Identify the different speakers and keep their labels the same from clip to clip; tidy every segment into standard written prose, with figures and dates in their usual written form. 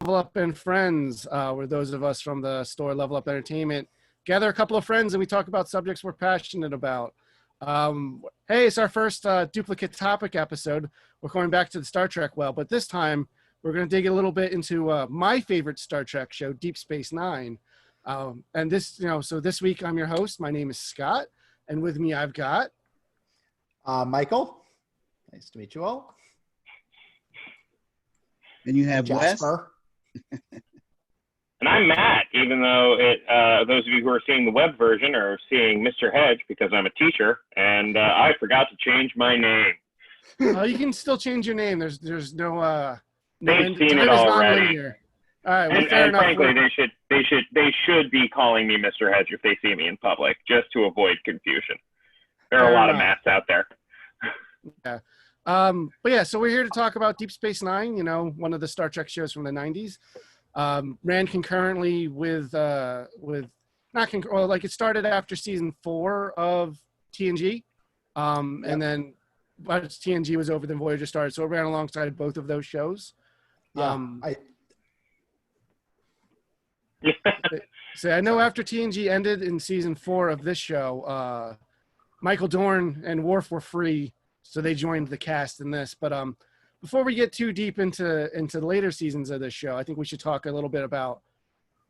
Speaker 1: Level Up and Friends, where those of us from the store Level Up Entertainment gather a couple of friends and we talk about subjects we're passionate about. Hey, it's our first duplicate topic episode. We're going back to the Star Trek well, but this time we're going to dig a little bit into my favorite Star Trek show, Deep Space Nine. And this, so this week I'm your host. My name is Scott, and with me I've got
Speaker 2: Michael. Nice to meet you all.
Speaker 3: And you have
Speaker 2: Jasper.
Speaker 3: Wes.
Speaker 4: And I'm Matt, even though those of you who are seeing the web version are seeing Mr. Hedge because I'm a teacher, and I forgot to change my name.
Speaker 1: You can still change your name. There's no
Speaker 4: They've seen it already.
Speaker 1: All right, well,
Speaker 4: and
Speaker 1: fair enough.
Speaker 4: Frankly, they should be calling me Mr. Hedge if they see me in public, just to avoid confusion. There are a lot of Matts out there.
Speaker 1: Yeah. But yeah, so we're here to talk about Deep Space Nine, one of the Star Trek shows from the 90s. Ran concurrently with it started after season 4 of TNG. And then once TNG was over, then Voyager started. So it ran alongside both of those shows. So I know after TNG ended in season 4 of this show, Michael Dorn and Wharf were free, so they joined the cast in this. But before we get too deep into the later seasons of this show, I think we should talk a little bit about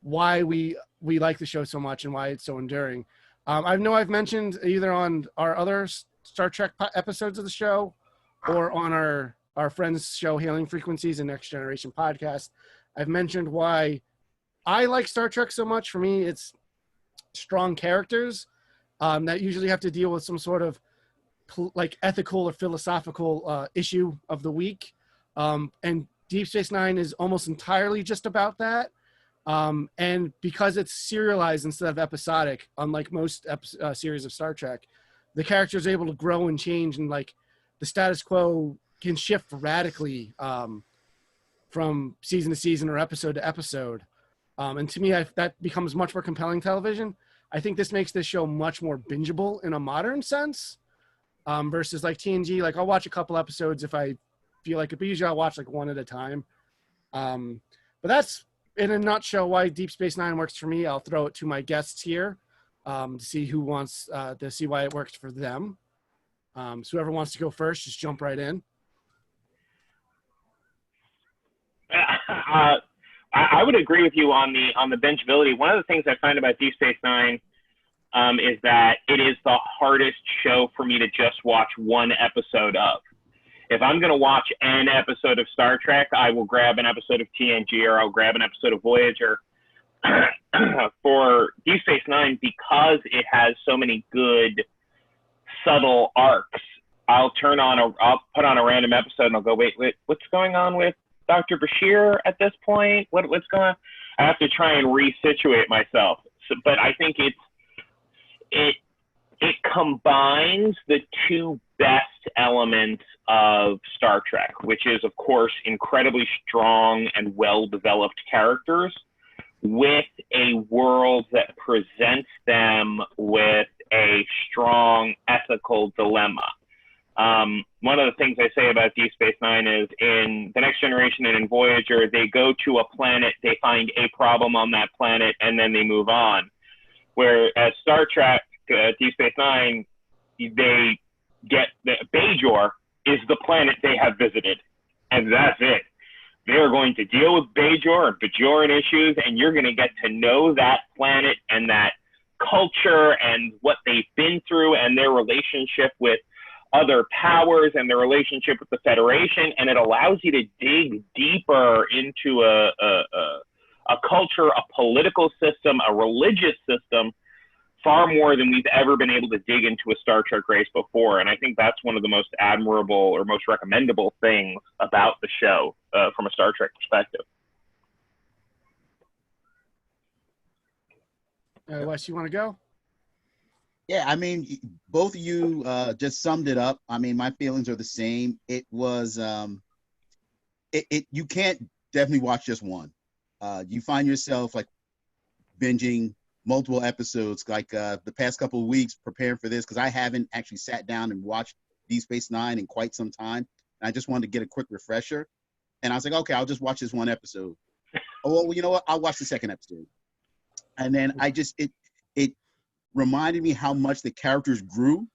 Speaker 1: why we like the show so much and why it's so enduring. I know I've mentioned either on our other Star Trek episodes of the show or on our friends' show, Hailing Frequencies and Next Generation podcast, I've mentioned why I like Star Trek so much. For me, it's strong characters that usually have to deal with some sort of ethical or philosophical issue of the week. And Deep Space Nine is almost entirely just about that. And because it's serialized instead of episodic, unlike most series of Star Trek, the characters are able to grow and change, and the status quo can shift radically from season to season or episode to episode. And to me, that becomes much more compelling television. I think this makes this show much more bingeable in a modern sense, versus TNG. I'll watch a couple episodes if I feel like it, but usually I'll watch one at a time. But that's in a nutshell why Deep Space Nine works for me. I'll throw it to my guests here to see who wants to see why it works for them. So whoever wants to go first, just jump right in.
Speaker 4: I would agree with you on the bingeability. One of the things I find about Deep Space Nine is that it is the hardest show for me to just watch one episode of. If I'm going to watch an episode of Star Trek, I will grab an episode of TNG or I'll grab an episode of Voyager. For Deep Space Nine, because it has so many good, subtle arcs, I'll put on a random episode and I'll go, wait, what's going on with Dr. Beshear at this point? What's going on? I have to try and resituate myself. But I think it combines the two best elements of Star Trek, which is, of course, incredibly strong and well-developed characters with a world that presents them with a strong ethical dilemma. One of the things I say about Deep Space Nine is in The Next Generation and in Voyager, they go to a planet, they find a problem on that planet, and then they move on. Whereas Star Trek, Deep Space Nine, they get Bajor is the planet they have visited, and that's it. They're going to deal with Bajor and Bajoran issues, and you're going to get to know that planet and that culture and what they've been through and their relationship with other powers and their relationship with the Federation, and it allows you to dig deeper into a culture, a political system, a religious system, far more than we've ever been able to dig into a Star Trek race before. And I think that's one of the most admirable or most recommendable things about the show from a Star Trek perspective.
Speaker 1: Wes, you want to go?
Speaker 3: Yeah, I mean, both of you just summed it up. I mean, my feelings are the same. It was, you can't definitely watch just one. You find yourself binging multiple episodes, the past couple of weeks preparing for this, because I haven't actually sat down and watched Deep Space Nine in quite some time. And I just wanted to get a quick refresher. And I was like, okay, I'll just watch this one episode. Oh, well, you know what? I'll watch the second episode. And then it reminded me how much the characters grew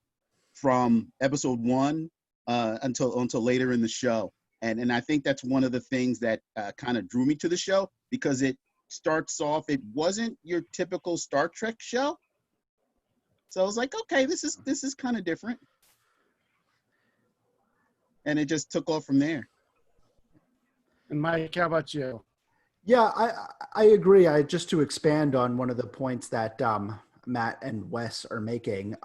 Speaker 3: from episode 1 until later in the show. And I think that's one of the things that kind of drew me to the show, because it starts off, it wasn't your typical Star Trek show. So I was like, okay, this is kind of different. And it just took off from there.
Speaker 1: And Mike, how about you?
Speaker 2: Yeah, I agree. Just to expand on one of the points that Matt and Wes are making,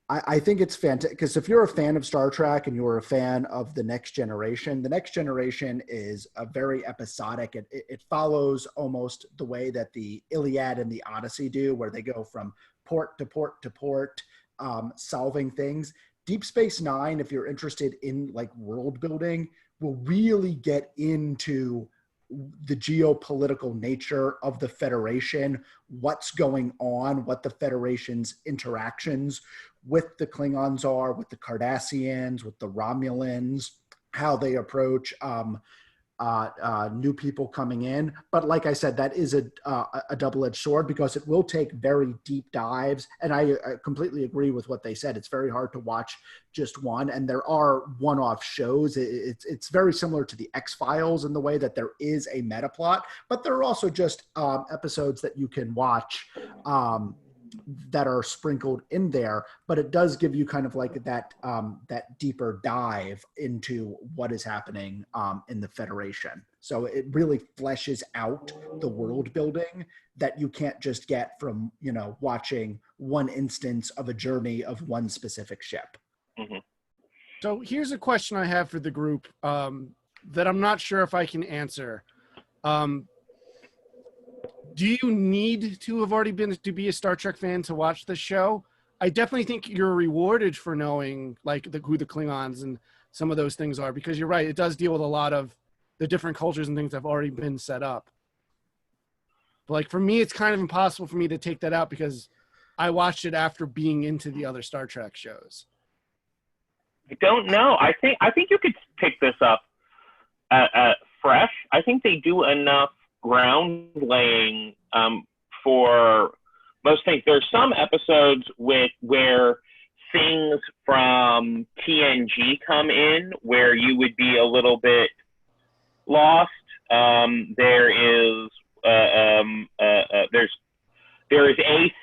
Speaker 2: I think it's fantastic, because if you're a fan of Star Trek and you're a fan of The Next Generation is a very episodic. It follows almost the way that the Iliad and the Odyssey do, where they go from port to port to port, solving things. Deep Space Nine, if you're interested in like world building, will really get into the geopolitical nature of the Federation, what's going on, what the Federation's interactions with the Klingons are, with the Cardassians, with the Romulans, how they approach new people coming in. But like I said, that is a double-edged sword, because it will take very deep dives. And I completely agree with what they said. It's very hard to watch just one. And there are one-off shows. It's very similar to the X-Files in the way that there is a meta plot, but there are also just episodes that you can watch that are sprinkled in there, but it does give you kind of like that deeper dive into what is happening in the Federation. So it really fleshes out the world building that you can't just get from, watching one instance of a journey of one specific ship.
Speaker 4: Mm-hmm.
Speaker 1: So here's a question I have for the group that I'm not sure if I can answer. Do you need to have already been to be a Star Trek fan to watch the show? I definitely think you're rewarded for knowing who the Klingons and some of those things are, because you're right. It does deal with a lot of the different cultures and things that have already been set up. But like for me, it's kind of impossible for me to take that out, because I watched it after being into the other Star Trek shows.
Speaker 4: I don't know. I think you could pick this up fresh. I think they do enough ground laying for most things. There's some episodes where things from TNG come in where you would be a little bit lost. There is a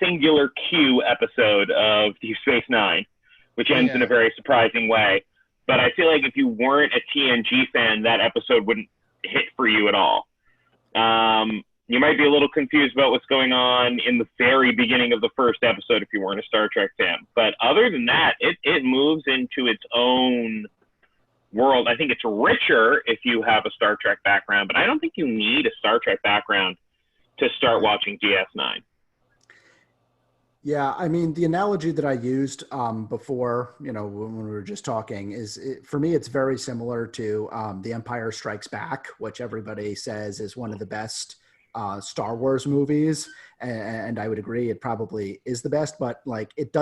Speaker 4: singular Q episode of Deep Space Nine, which ends in a very surprising way. But I feel like if you weren't a TNG fan, that episode wouldn't hit for you at all. You might be a little confused about what's going on in the very beginning of the first episode if you weren't a Star Trek fan. But other than that, it moves into its own world. I think it's richer if you have a Star Trek background, but I don't think you need a Star Trek background to start watching DS9.
Speaker 2: Yeah, I mean, the analogy that I used before, when we were just talking, for me, it's very similar to The Empire Strikes Back, which everybody says is one of the best Star Wars movies. And I would agree, it probably is the best, but like it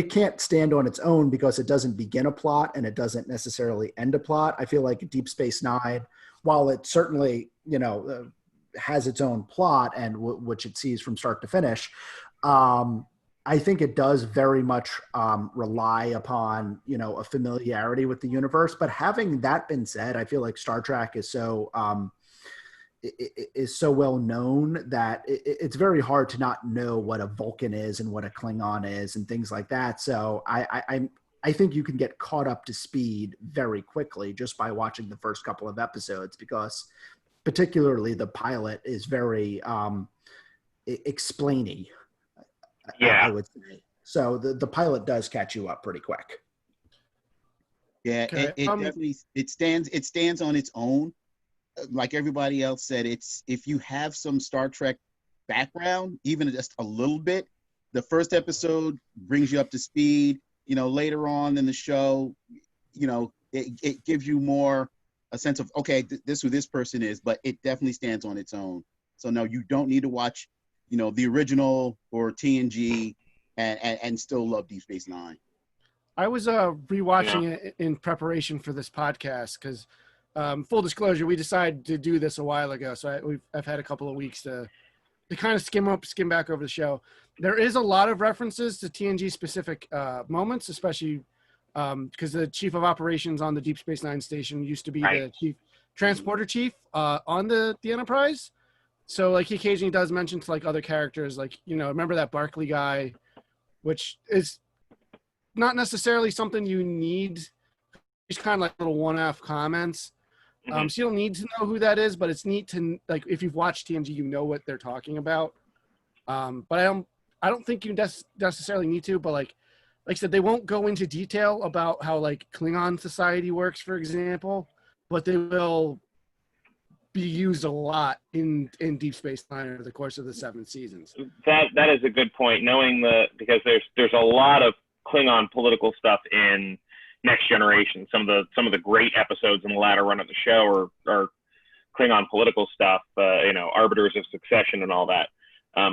Speaker 2: can't stand on its own because it doesn't begin a plot and it doesn't necessarily end a plot. I feel like Deep Space Nine, while it certainly, has its own plot and which it sees from start to finish, I think it does very much rely upon, a familiarity with the universe. But having that been said, I feel like Star Trek is so well known that it's very hard to not know what a Vulcan is and what a Klingon is and things like that. So I think you can get caught up to speed very quickly just by watching the first couple of episodes, because particularly the pilot is very explainy.
Speaker 4: Yeah,
Speaker 2: I would say. So the pilot does catch you up pretty quick.
Speaker 3: Yeah,
Speaker 1: Okay.
Speaker 3: it definitely stands on its own. Like everybody else said, if you have some Star Trek background, even just a little bit, the first episode brings you up to speed. Later on in the show, it gives you more a sense of, okay, this who this person is, but it definitely stands on its own. So no, you don't need to watch the original or TNG and still love Deep Space Nine.
Speaker 1: I was rewatching it in preparation for this podcast, because full disclosure, we decided to do this a while ago, so I've had a couple of weeks to kind of skim back over the show. There is a lot of references to TNG specific moments, especially because the chief of operations on the Deep Space Nine station used to be the chief transporter chief on the Enterprise. So like he occasionally does mention to like other characters, like, you know, remember that Barkley guy, which is not necessarily something you need. It's kind of like little one-off comments. So you don't need to know who that is, but it's neat to, like, if you've watched TNG, you know what they're talking about. But I don't think you necessarily need to, but like I said, they won't go into detail about how like Klingon society works, for example, but they will be used a lot in Deep Space Nine over the course of the 7 seasons.
Speaker 4: That is a good point. Knowing because there's a lot of Klingon political stuff in Next Generation. Some of the great episodes in the latter run of the show are Klingon political stuff. You know, Arbiters of Succession and all that.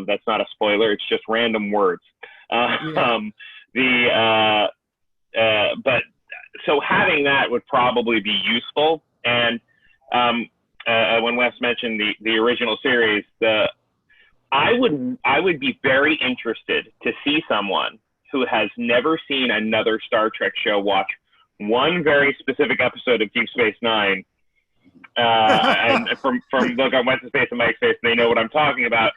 Speaker 4: That's not a spoiler. It's just random words. But so having that would probably be useful. And when Wes mentioned the original series, I would be very interested to see someone who has never seen another Star Trek show watch one very specific episode of Deep Space Nine, and from look on Wes's face and Mike's face, they know what I'm talking about.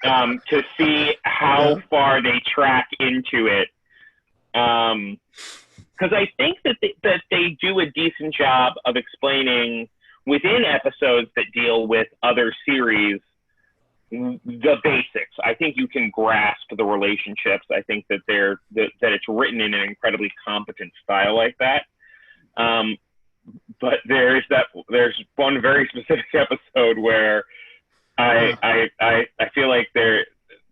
Speaker 4: To see how far they track into it, because I think that they do a decent job of explaining within episodes that deal with other series the basics. I think you can grasp the relationships. I think that that it's written in an incredibly competent style like that. But there's one very specific episode where I feel like that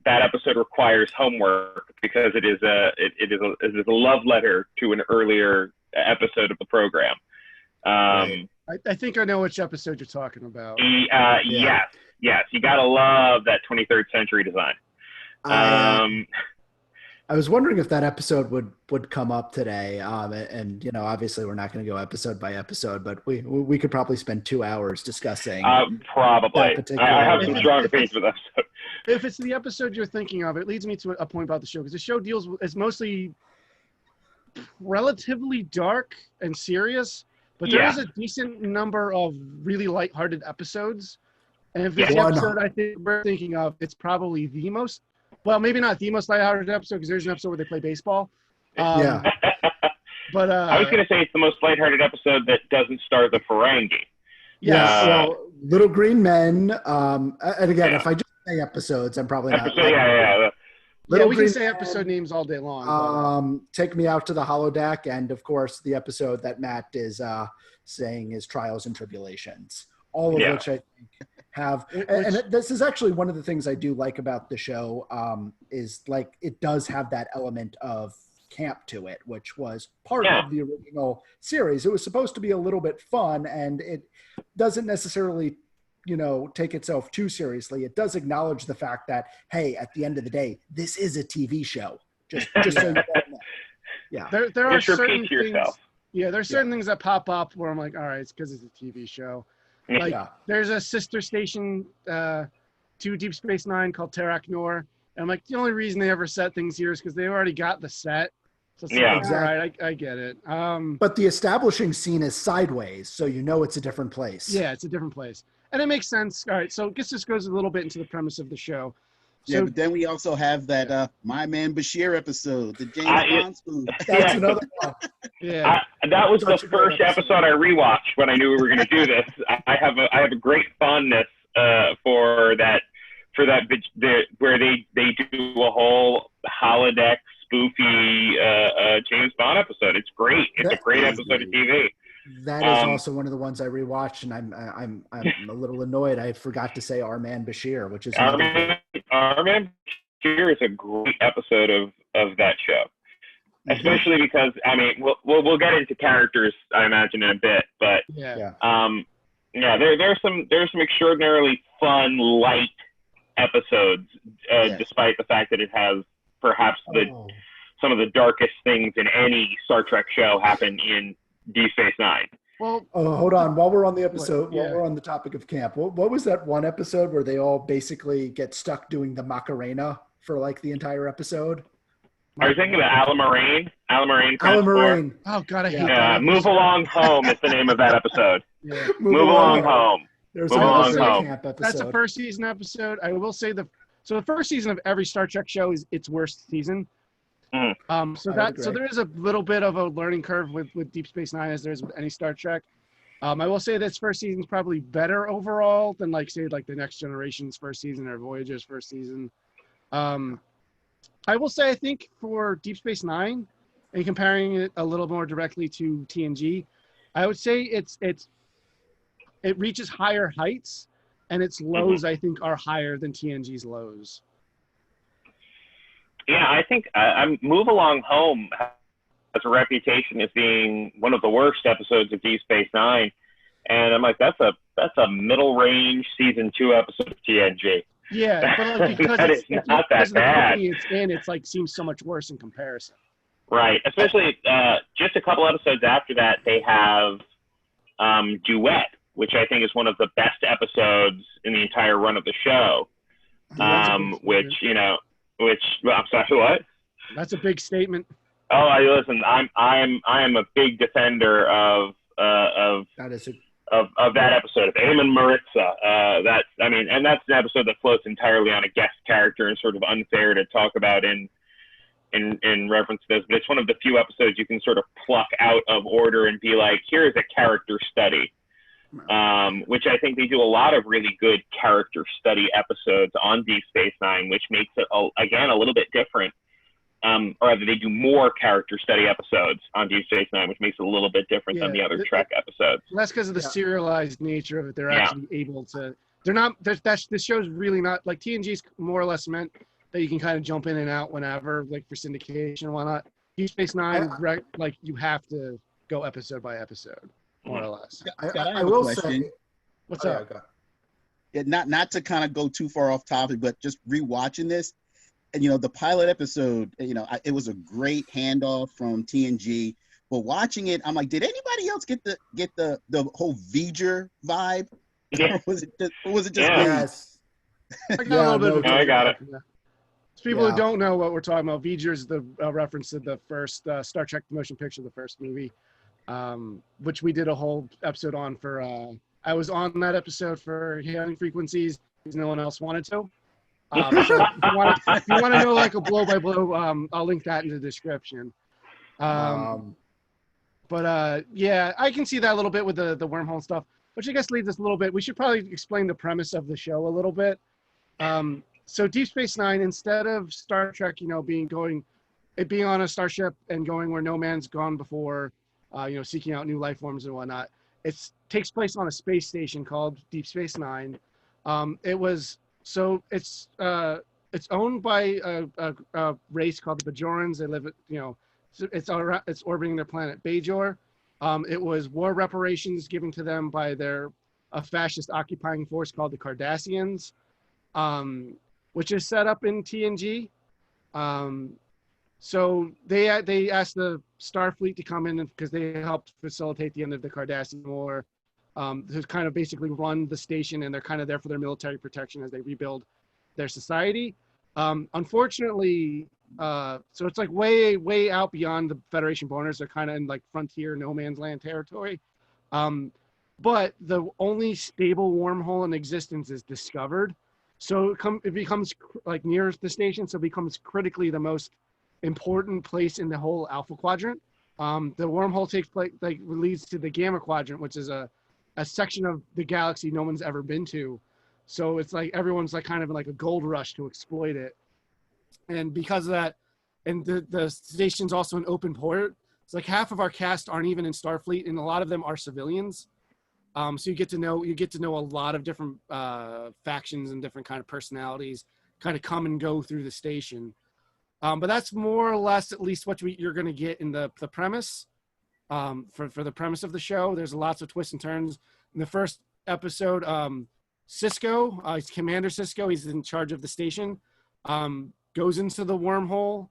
Speaker 4: episode requires homework because it is a love letter to an earlier episode of the program.
Speaker 1: I think I know which episode you're talking about. Yes, you gotta love that 23rd century design.
Speaker 2: I was wondering if that episode would come up today, and you know, obviously we're not going to go episode by episode, but we could probably spend 2 hours discussing.
Speaker 4: Probably. I have some strong opinions with that episode.
Speaker 1: If it's the episode you're thinking of, it leads me to a point about the show, because the show is mostly relatively dark and serious, but there is a decent number of really lighthearted episodes. And if it's the episode I think we're thinking of, it's probably the most, well, maybe not the most lighthearted episode, because there's an episode where they play baseball.
Speaker 2: But
Speaker 4: I was going to say it's the most lighthearted episode that doesn't star the Ferengi.
Speaker 2: Well, Little Green Men, and again, if I just say episodes, I'm probably not.
Speaker 1: We can say episode names all day long.
Speaker 2: Take Me Out to the Holodeck, and of course, the episode that Matt is saying is Trials and Tribulations. All of which I think have, and this is actually one of the things I do like about the show, is like it does have that element of camp to it, which was part of the original series. It was supposed to be a little bit fun, and it doesn't necessarily, you know, take itself too seriously. It does acknowledge the fact that, hey, at the end of the day, this is a TV show. Just so you know. Yeah.
Speaker 1: There are certain things. Yeah, there's certain things that pop up where I'm like, all right, it's because it's a TV show. Like there's a sister station to Deep Space Nine called Terrac Noir, and I'm like, the only reason they ever set things here is because they already got the set. So it's like, all right, I get it. But
Speaker 2: the establishing scene is sideways, so you know it's a different place.
Speaker 1: Yeah, it's a different place, and it makes sense. All right, so I guess this goes a little bit into the premise of the show.
Speaker 3: So, but then we also have that My Man Beshear episode, the James Bond spoof.
Speaker 2: That's another one.
Speaker 4: That was the first episode I rewatched when I knew we were going to do this. I have a great fondness for that where they do a whole holodeck spoofy James Bond episode. It's great. It's a great episode of TV.
Speaker 2: That is also one of the ones I rewatched, and I'm a little annoyed. I forgot to say Our Man Beshear, which is
Speaker 4: Our Man Beshear is a great episode of that show, especially because we'll get into characters, I imagine, in a bit, but there's some extraordinarily fun, light episodes, despite the fact that it has perhaps some of the darkest things in any Star Trek show happen in Deep Space Nine.
Speaker 1: Well,
Speaker 2: Oh, hold on. While we're on the episode,
Speaker 1: Yeah.
Speaker 2: while we're on the topic of camp, what was that one episode where they all basically get stuck doing the Macarena for like the entire episode?
Speaker 4: Are you thinking about Alan Moraine? Alan Moraine.
Speaker 2: Alan Moraine.
Speaker 1: Oh God, I hate
Speaker 2: Yeah.
Speaker 1: that.
Speaker 4: Move
Speaker 1: episode.
Speaker 4: Along Home is the name of that episode.
Speaker 1: Yeah.
Speaker 4: Move Along Home.
Speaker 2: There's
Speaker 4: Move
Speaker 2: another
Speaker 4: Along
Speaker 2: great
Speaker 4: Home.
Speaker 2: camp episode.
Speaker 1: That's a first season episode. I will say the first season of every Star Trek show is its worst season. So there is a little bit of a learning curve with Deep Space Nine as there is with any Star Trek. I will say this first season is probably better overall than like the Next Generation's first season or Voyager's first season. I will say I think for Deep Space Nine, and comparing it a little more directly to TNG, I would say it reaches higher heights, and its lows I think are higher than TNG's lows.
Speaker 4: Yeah, I think Move Along Home has a reputation as being one of the worst episodes of Deep Space Nine, and I'm like, that's a middle range season 2 episode of TNG.
Speaker 1: Yeah, but like, because
Speaker 4: That is not that bad.
Speaker 1: It's in, it's like seems so much worse in comparison.
Speaker 4: Right, especially just a couple episodes after that, they have Duet, which I think is one of the best episodes in the entire run of the show. Which I'm sorry, what?
Speaker 1: That's a big statement.
Speaker 4: Oh, listen, I am a big defender of
Speaker 2: that is
Speaker 4: that episode of Eamon Maritza. That's an episode that floats entirely on a guest character and sort of unfair to talk about in reference to this, but it's one of the few episodes you can sort of pluck out of order and be like, here's a character study. Which I think they do a lot of really good character study episodes on Deep Space Nine, which makes it, again, a little bit different. Or rather, they do more character study episodes on Deep Space Nine, which makes it a little bit different than the other Trek episodes.
Speaker 1: That's because of the serialized nature of it. They're actually able to. They're not. This show's really not like TNG's more or less meant that you can kind of jump in and out whenever, like for syndication and whatnot. Deep Space Nine, like you have to go episode by episode, more or less.
Speaker 3: I will say,
Speaker 1: what's up?
Speaker 3: Yeah, not to kind of go too far off topic, but just rewatching this, and the pilot episode, it was a great handoff from TNG. But watching it, I'm like, did anybody else get the whole V'ger vibe?
Speaker 4: Yeah.
Speaker 3: Or was it just
Speaker 2: yes?
Speaker 1: I got a little bit of
Speaker 4: I got it.
Speaker 1: Yeah. So people who don't know what we're talking about, V'ger is the reference to the first Star Trek motion picture, the first movie, which we did a whole episode on for. I was on that episode for Hailing Frequencies because no one else wanted to. So if you want to know like a blow by blow, I'll link that in the description. But yeah, I can see that a little bit with the wormhole stuff, which I guess leads us a little bit. We should probably explain the premise of the show a little bit. So Deep Space Nine, instead of Star Trek, being on a starship and going where no man's gone before, seeking out new life forms and whatnot, it takes place on a space station called Deep Space Nine. It's owned by a race called the Bajorans. They live at, it's orbiting their planet Bajor. It was war reparations given to them by a fascist occupying force called the Cardassians, which is set up in TNG. So they asked the Starfleet to come in because they helped facilitate the end of the Cardassian War, to kind of basically run the station, and they're kind of there for their military protection as they rebuild their society. Unfortunately, so it's like way out beyond the Federation borders. They're kind of in like frontier no man's land territory. But the only stable wormhole in existence is discovered. So it becomes like near the station, so it becomes critically the most important place in the whole Alpha Quadrant. The wormhole takes place, leads to the Gamma Quadrant, which is a section of the galaxy no one's ever been to. So it's like everyone's like kind of like a gold rush to exploit it. And because of that, and the station's also an open port, it's like half of our cast aren't even in Starfleet, and a lot of them are civilians. So you get to know a lot of different factions and different kind of personalities kind of come and go through the station. But that's more or less at least what you're going to get in the premise. For the premise of the show, there's lots of twists and turns. In the first episode, Cisco, he's Commander Cisco, he's in charge of the station, goes into the wormhole,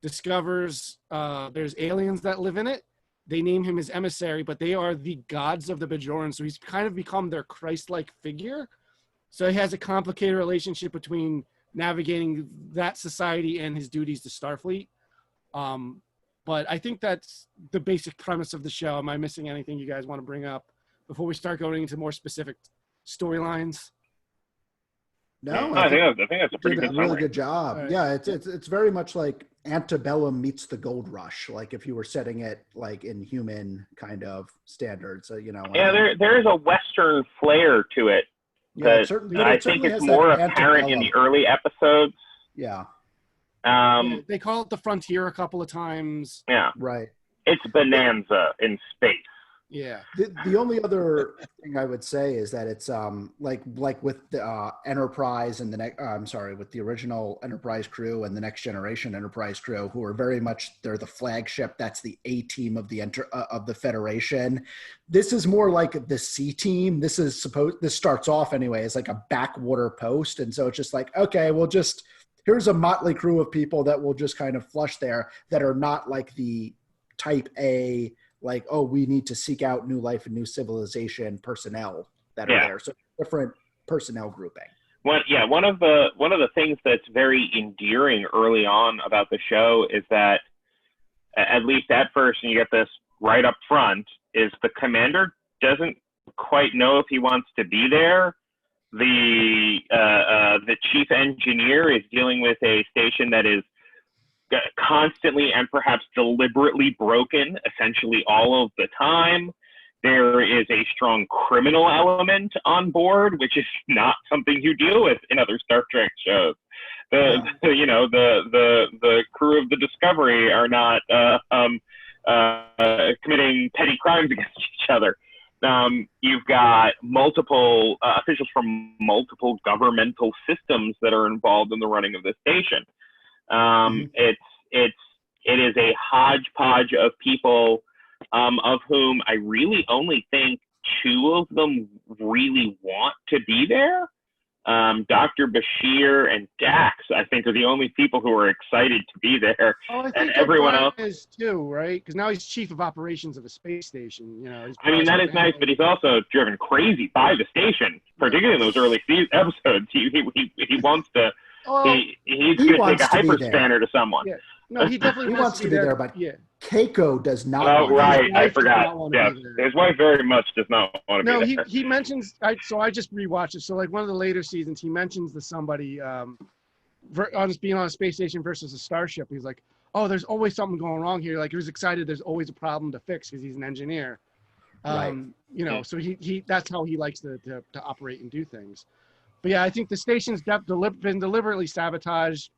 Speaker 1: discovers there's aliens that live in it, they name him his emissary, but they are the gods of the Bajoran. So he's kind of become their Christ-like figure. So he has a complicated relationship between navigating that society and his duties to Starfleet. But I think that's the basic premise of the show. Am I missing anything you guys want to bring up before we start going into more specific storylines?
Speaker 2: No,
Speaker 4: I think that's a pretty good
Speaker 2: really
Speaker 4: summary.
Speaker 2: good job.
Speaker 1: Right.
Speaker 2: Yeah, it's very much like Antebellum meets the Gold Rush. Like if you were setting it like in human kind of standards,
Speaker 4: Yeah, there is a Western flair to it.
Speaker 2: Yeah,
Speaker 4: That
Speaker 2: certainly.
Speaker 4: I think it's more apparent in the early episodes.
Speaker 2: Yeah.
Speaker 1: They call it the Frontier a couple of times.
Speaker 4: Yeah.
Speaker 2: Right.
Speaker 4: It's Bonanza in space.
Speaker 1: Yeah.
Speaker 2: The only other thing I would say is that it's like with the Enterprise and with the original Enterprise crew and the Next Generation Enterprise crew, who are very much they're the flagship. That's the A team of the Federation. This is more like the C team. This starts off anyway as like a backwater post, and so it's just like, okay, here's a motley crew of people that will just kind of flush there that are not like the type A, like, oh, we need to seek out new life and new civilization personnel that are there. So different personnel grouping.
Speaker 4: One of the things that's very endearing early on about the show is that, at least at first, and you get this right up front, is the commander doesn't quite know if he wants to be there. The chief engineer is dealing with a station that is constantly and perhaps deliberately broken essentially all of the time. There is a strong criminal element on board, which is not something you deal with in other Star Trek shows. The crew of the Discovery are not committing petty crimes against each other. You've got multiple officials from multiple governmental systems that are involved in the running of the station. It is a hodgepodge of people, of whom I really only think two of them really want to be there. Dr. Beshear and Dax, I think, are the only people who are excited to be there.
Speaker 1: Oh, I think
Speaker 4: and everyone else
Speaker 1: is too, right? Because now he's chief of operations of a space station.
Speaker 4: That is nice, but he's also driven crazy by the station, particularly in those early episodes. He wants to. He's going to take a hyperspanner to someone.
Speaker 1: Yeah. No, he definitely
Speaker 2: wants to be there, but Keiko does not.
Speaker 4: Oh, right. I forgot. Yeah. His wife very much does not want to be there.
Speaker 1: No, he mentions, so I just rewatched it. So like one of the later seasons, he mentions to somebody being on a space station versus a starship. He's like, oh, there's always something going wrong here. Like he was excited. There's always a problem to fix because he's an engineer.
Speaker 2: Right.
Speaker 1: So he that's how he likes to operate and do things. But yeah, I think the station's been deliberately sabotaged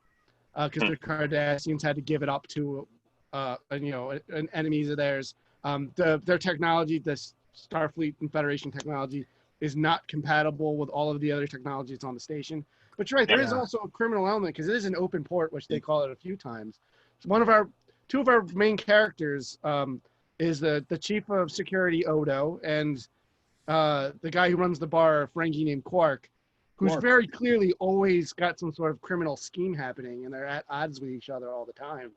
Speaker 1: because the Cardassians had to give it up to, an enemies of theirs. Their technology, this Starfleet and Federation technology, is not compatible with all of the other technologies on the station. But you're right, there is also a criminal element because it is an open port, which they call it a few times. So two of our main characters is the chief of security, Odo, and the guy who runs the bar, a Ferengi named Quark, who's very clearly always got some sort of criminal scheme happening, and they're at odds with each other all the time.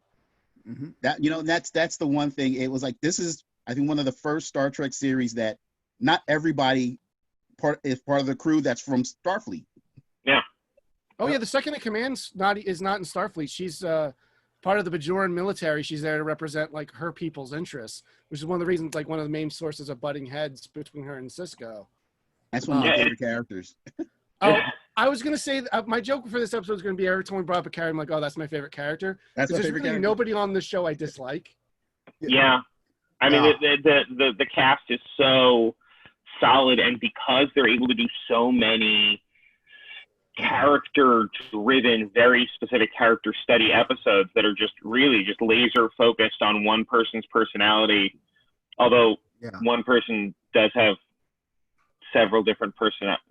Speaker 3: Mm-hmm. That's the one thing. It was like, this is, I think, one of the first Star Trek series that not everybody is part of the crew that's from Starfleet.
Speaker 4: Yeah.
Speaker 1: Oh yeah, the second in command is not in Starfleet. She's part of the Bajoran military. She's there to represent like her people's interests, which is one of the reasons, like one of the main sources of butting heads between her and Cisco.
Speaker 3: That's one of my favorite characters.
Speaker 1: Oh, I was going to say, my joke for this episode is going to be every time we brought up a character, I'm like, oh, that's my favorite character.
Speaker 3: That's my
Speaker 1: there's
Speaker 3: favorite
Speaker 1: really
Speaker 3: character.
Speaker 1: nobody on the show I dislike.
Speaker 4: Yeah. I mean, the cast is so solid, and because they're able to do so many character-driven, very specific character study episodes that are just really just laser focused on one person's personality, although one person does have several different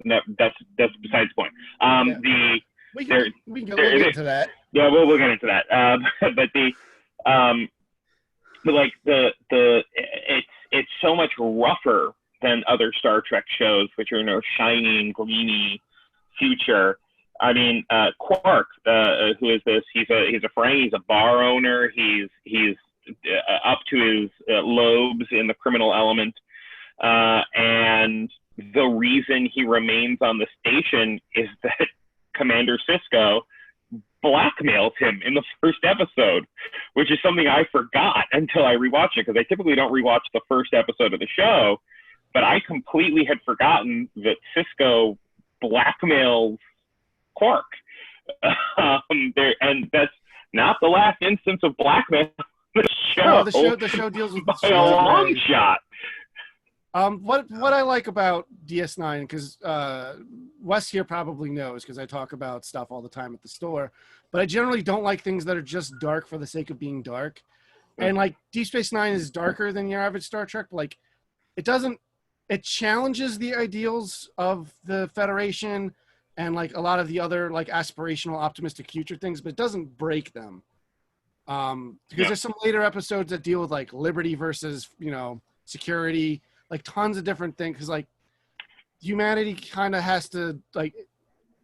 Speaker 4: that's besides the point.
Speaker 1: We can get into that.
Speaker 4: Yeah, we'll get into that. It's so much rougher than other Star Trek shows, which are shiny, greeny future. I mean, Quark, who is this? He's a Ferengi. He's a bar owner. He's up to his lobes in the criminal element. And the reason he remains on the station is that Commander Cisco blackmails him in the first episode, which is something I forgot until I rewatched it, because I typically don't rewatch the first episode of the show, but I completely had forgotten that Cisco blackmails Quark. And that's not the last instance of blackmail in the show.
Speaker 1: No, the show deals with
Speaker 4: by a long shot.
Speaker 1: What I like about DS9, because Wes here probably knows, because I talk about stuff all the time at the store, but I generally don't like things that are just dark for the sake of being dark. And like Deep Space Nine is darker than your average Star Trek. Like it challenges the ideals of the Federation and like a lot of the other like aspirational, optimistic future things, but it doesn't break them. Because there's some later episodes that deal with like liberty versus, security, like tons of different things. Because like humanity kind of has to like,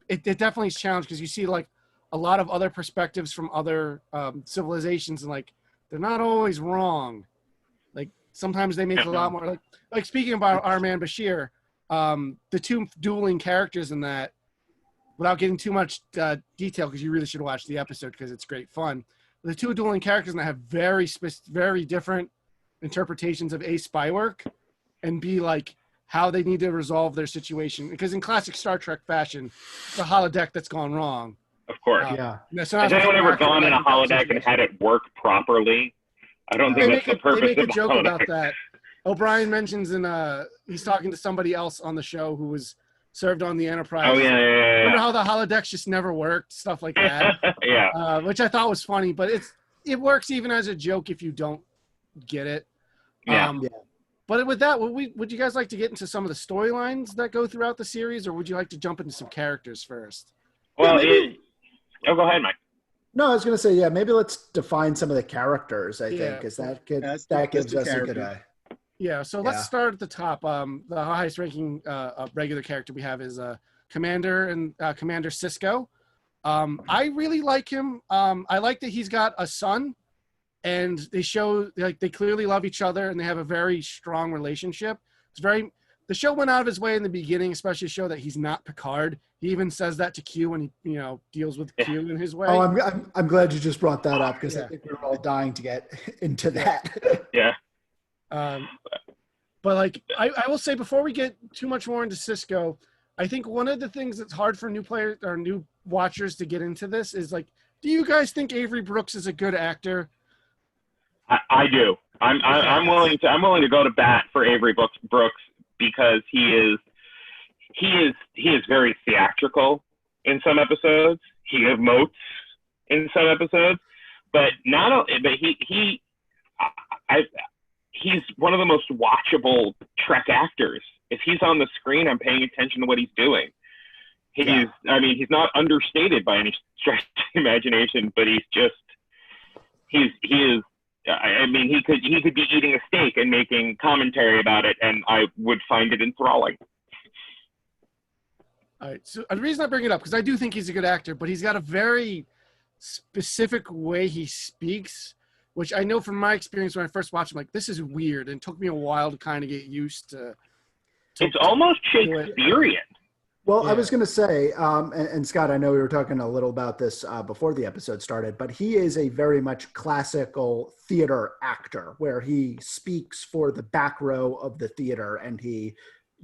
Speaker 1: it definitely is challenged, because you see like a lot of other perspectives from other civilizations, and like they're not always wrong. Like sometimes they make a lot more like speaking about our man Beshear, the two dueling characters in that, without getting too much detail, because you really should watch the episode because it's great fun. The two dueling characters in that have very different interpretations of A, spy work, and B, like how they need to resolve their situation. Because in classic Star Trek fashion, it's a holodeck that's gone wrong.
Speaker 4: Of course.
Speaker 1: Has
Speaker 4: anyone ever gone in a holodeck and had it work properly? I don't think that's the purpose
Speaker 1: they make
Speaker 4: of
Speaker 1: a joke
Speaker 4: holodeck.
Speaker 1: about that. O'Brien mentions he's talking to somebody else on the show who was served on the Enterprise.
Speaker 4: Oh, yeah.
Speaker 1: Remember how the holodecks just never worked? Stuff like that.
Speaker 4: Yeah.
Speaker 1: Which I thought was funny, but it works even as a joke if you don't get it.
Speaker 4: Yeah.
Speaker 1: But with that, would you guys like to get into some of the storylines that go throughout the series, or would you like to jump into some characters first?
Speaker 4: Well, go ahead, Mike.
Speaker 2: No, I was going to say, maybe let's define some of the characters, I think, because that gives us a good eye.
Speaker 1: Yeah, so let's start at the top. The highest ranking regular character we have is Commander Cisco. I really like him. I like that he's got a son, and they show like they clearly love each other, and they have a very strong relationship. The show went out of his way in the beginning, especially to show that he's not Picard. He even says that to Q when he deals with Q in his way.
Speaker 2: Oh, I'm glad you just brought that up, because I think we're all dying to get into that.
Speaker 4: Yeah.
Speaker 1: But like I will say, before we get too much more into Cisco, I think one of the things that's hard for new players or new watchers to get into this is like, do you guys think Avery Brooks is a good actor?
Speaker 4: I do. I'm willing to go to bat for Avery Brooks, because he is very theatrical in some episodes. He emotes in some episodes, but he's one of the most watchable Trek actors. If he's on the screen, I'm paying attention to what he's doing. He's not understated by any stretch of the imagination, but he could be eating a steak and making commentary about it, and I would find it enthralling.
Speaker 1: All right. So the reason I bring it up, because I do think he's a good actor, but he's got a very specific way he speaks, which I know from my experience when I first watched him, like, this is weird, and it took me a while to kind of get used to
Speaker 4: it's almost Shakespearean.
Speaker 2: Well, I was going to say, and Scott, I know we were talking a little about this before the episode started, but he is a very much classical theater actor, where he speaks for the back row of the theater, and he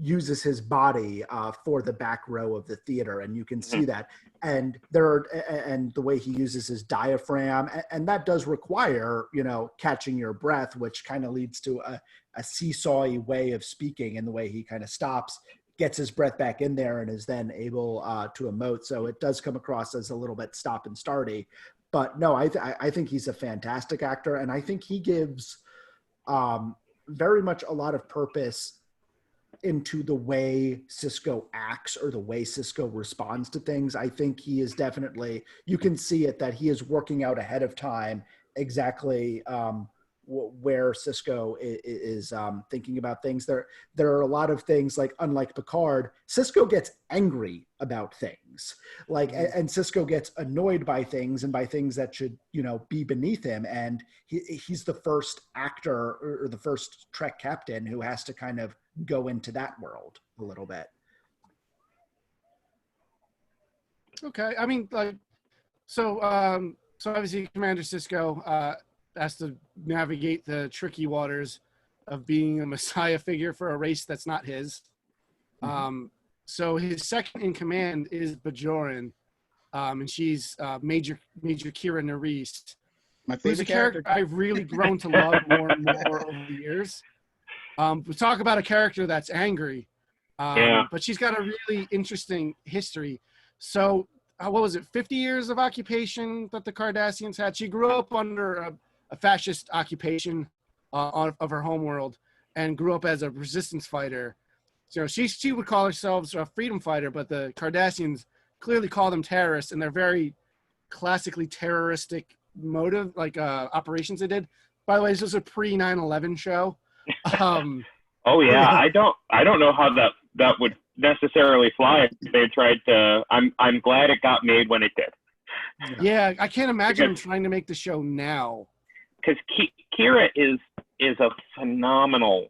Speaker 2: uses his body for the back row of the theater, and you can see that. And and the way he uses his diaphragm, and that does require, catching your breath, which kind of leads to a seesawy way of speaking, in the way he kind of stops, gets his breath back in there, and is then able to emote. So it does come across as a little bit stop and starty. But no, I think he's a fantastic actor, and I think he gives very much a lot of purpose into the way Cisco acts, or the way Cisco responds to things. I think he is definitely, you can see it, that he is working out ahead of time exactly where Cisco is thinking about things. There are a lot of things, like, unlike Picard, Cisco gets angry about things, like, and Cisco gets annoyed by things, and by things that should, be beneath him. And he's the first actor, or the first Trek captain, who has to kind of go into that world a little bit.
Speaker 1: Okay, I mean, like, so obviously Commander Cisco has to navigate the tricky waters of being a messiah figure for a race that's not his. So his second in command is Bajoran, and she's Major Kira Nerys, who's a character I've really grown to love more and more over the years. We talk about a character that's angry, but she's got a really interesting history. So, what was it, 50 years of occupation that the Cardassians had? She grew up under a fascist occupation of her homeworld, and grew up as a resistance fighter. So she would call herself a freedom fighter, but the Cardassians clearly call them terrorists, and they're very classically terroristic motive, like operations they did. By the way, this was a pre 9/11 show.
Speaker 4: Oh yeah, I don't know how that would necessarily fly if they tried to. I'm glad it got made when it did.
Speaker 1: Yeah, I can't imagine them trying to make the show now.
Speaker 4: Because Kira is a phenomenal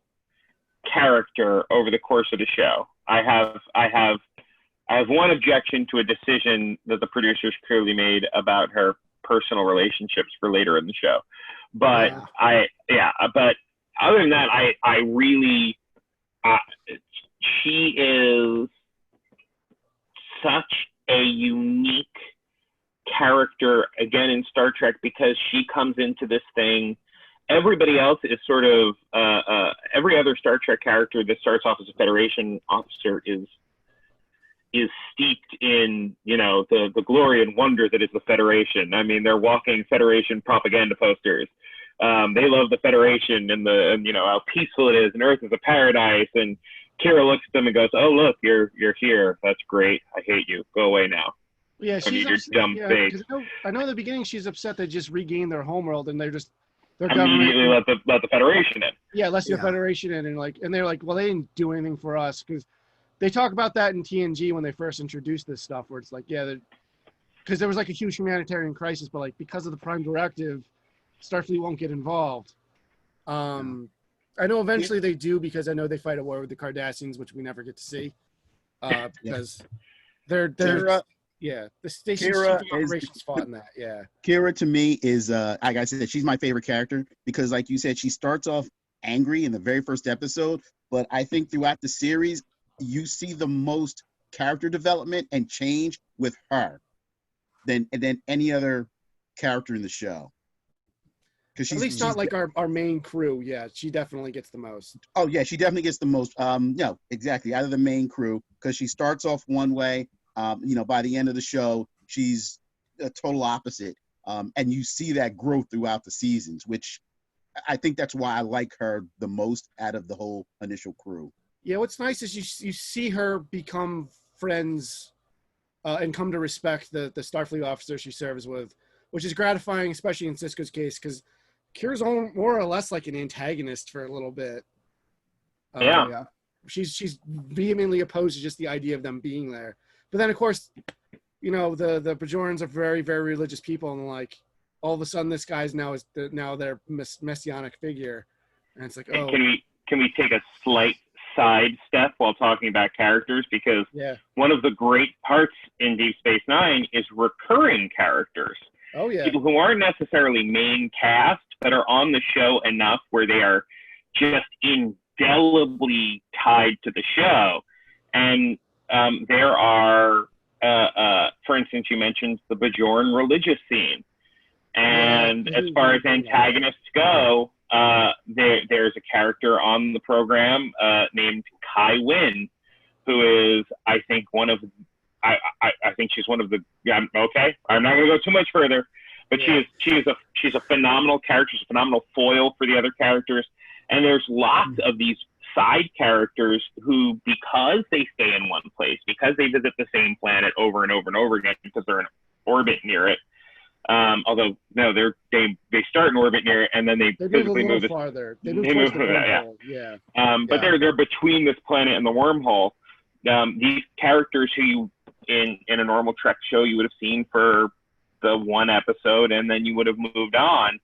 Speaker 4: character over the course of the show. I have one objection to a decision that the producers clearly made about her personal relationships for later in the show, but but other than that, I really she is such a unique character, again, in Star Trek, because she comes into this thing. Everybody else is sort of every other Star Trek character that starts off as a Federation officer is steeped in, the glory and wonder that is the Federation. I mean, they're walking Federation propaganda posters. They love the Federation and how peaceful it is, and Earth is a paradise. And Kira looks at them and goes, "Oh, look, you're here. That's great. I hate you. Go away now."
Speaker 1: Yeah, she's
Speaker 4: upset, dumb face.
Speaker 1: I know in the beginning she's upset they just regained their homeworld, and they're
Speaker 4: immediately let the Federation in.
Speaker 1: Yeah, let the Federation in, and they're like, well, they didn't do anything for us, because they talk about that in TNG when they first introduced this stuff, where it's like, because there was like a huge humanitarian crisis, but like because of the Prime Directive, Starfleet won't get involved. I know eventually they do, because I know they fight a war with the Cardassians, which we never get to see, because they're the station operations fought in that. Yeah,
Speaker 3: Kira to me is like I said, she's my favorite character, because like you said, she starts off angry in the very first episode, but I think throughout the series you see the most character development and change with her than any other character in the show.
Speaker 1: At least not like our main crew. Yeah, she definitely gets the most.
Speaker 3: Oh yeah, she definitely gets the most. No, exactly, out of the main crew, because she starts off one way. By the end of the show, she's a total opposite. And you see that growth throughout the seasons, which I think that's why I like her the most out of the whole initial crew.
Speaker 1: Yeah, what's nice is you see her become friends and come to respect the Starfleet officer she serves with, which is gratifying, especially in Cisco's case, because Kira's more or less like an antagonist for a little bit. She's vehemently opposed to just the idea of them being there. But then, of course, the Bajorans are very, very religious people, and like all of a sudden, this guy's now their messianic figure, and it's like, oh.
Speaker 4: Can we take a slight side step while talking about characters, because one of the great parts in Deep Space Nine is recurring characters.
Speaker 1: Oh yeah,
Speaker 4: people who aren't necessarily main cast, but are on the show enough where they are just indelibly tied to the show. And there are, for instance, you mentioned the Bajoran religious scene. And as far as antagonists go, there's a character on the program named Kai Wynn, who is, I think, I think she's one of the. Okay, I'm not going to go too much further, but she's a phenomenal character. She's a phenomenal foil for the other characters, and there's lots of these side characters who, because they stay in one place, because they visit the same planet over and over and over again, because they're in orbit near it, Although no, they start in orbit near it, and then they
Speaker 1: move a
Speaker 4: physically
Speaker 1: little
Speaker 4: move it.
Speaker 1: farther. They move towards the wormhole. Yeah.
Speaker 4: But they're between this planet and the wormhole. These characters who you in a normal Trek show you would have seen for the one episode, and then you would have moved on.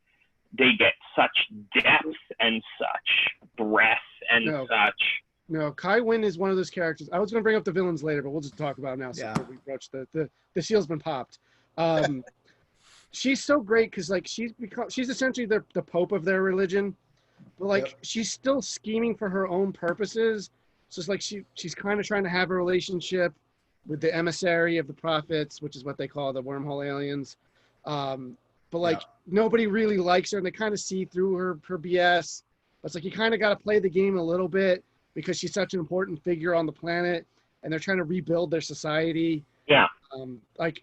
Speaker 4: They get such depth and such breadth and such.
Speaker 1: No, Kai Wynn is one of those characters. I was going to bring up the villains later, but we'll just talk about it now. So we approach the shield's been popped. She's so great because like she's essentially the pope of their religion, but like she's still scheming for her own purposes. So it's like she's kind of trying to have a relationship with the emissary of the prophets, which is what they call the wormhole aliens. But like nobody really likes her, and they kind of see through her BS. But it's like you kind of got to play the game a little bit because she's such an important figure on the planet, and they're trying to rebuild their society.
Speaker 4: Yeah.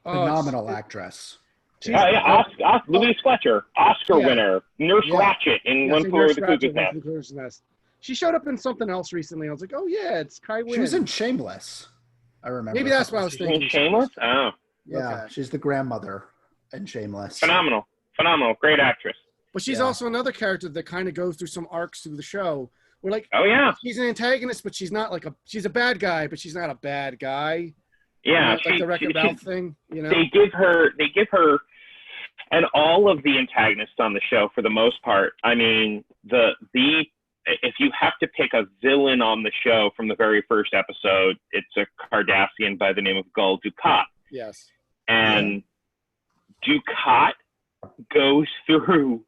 Speaker 2: Phenomenal actress.
Speaker 4: Louise Fletcher, Oscar winner, Nurse Ratchet in One Flew Over the Cuckoo's Nest.
Speaker 1: She showed up in something else recently. I was like, oh yeah, it's Kai Wynn.
Speaker 2: She was in Shameless. I remember.
Speaker 1: Maybe that's what I was thinking.
Speaker 4: Shameless? Oh.
Speaker 2: Yeah, she's the grandmother in Shameless.
Speaker 4: Phenomenal. Great actress.
Speaker 1: But she's also another character that kind of goes through some arcs through the show. We're like, she's an antagonist, but she's not she's a bad guy, but she's not a bad guy.
Speaker 4: Yeah,
Speaker 1: like the Wreck-It Ralph thing. You know,
Speaker 4: they give her, and all of the antagonists on the show for the most part. I mean, if you have to pick a villain on the show from the very first episode, it's a Cardassian by the name of Gul Dukat.
Speaker 1: Yes.
Speaker 4: And Dukat goes through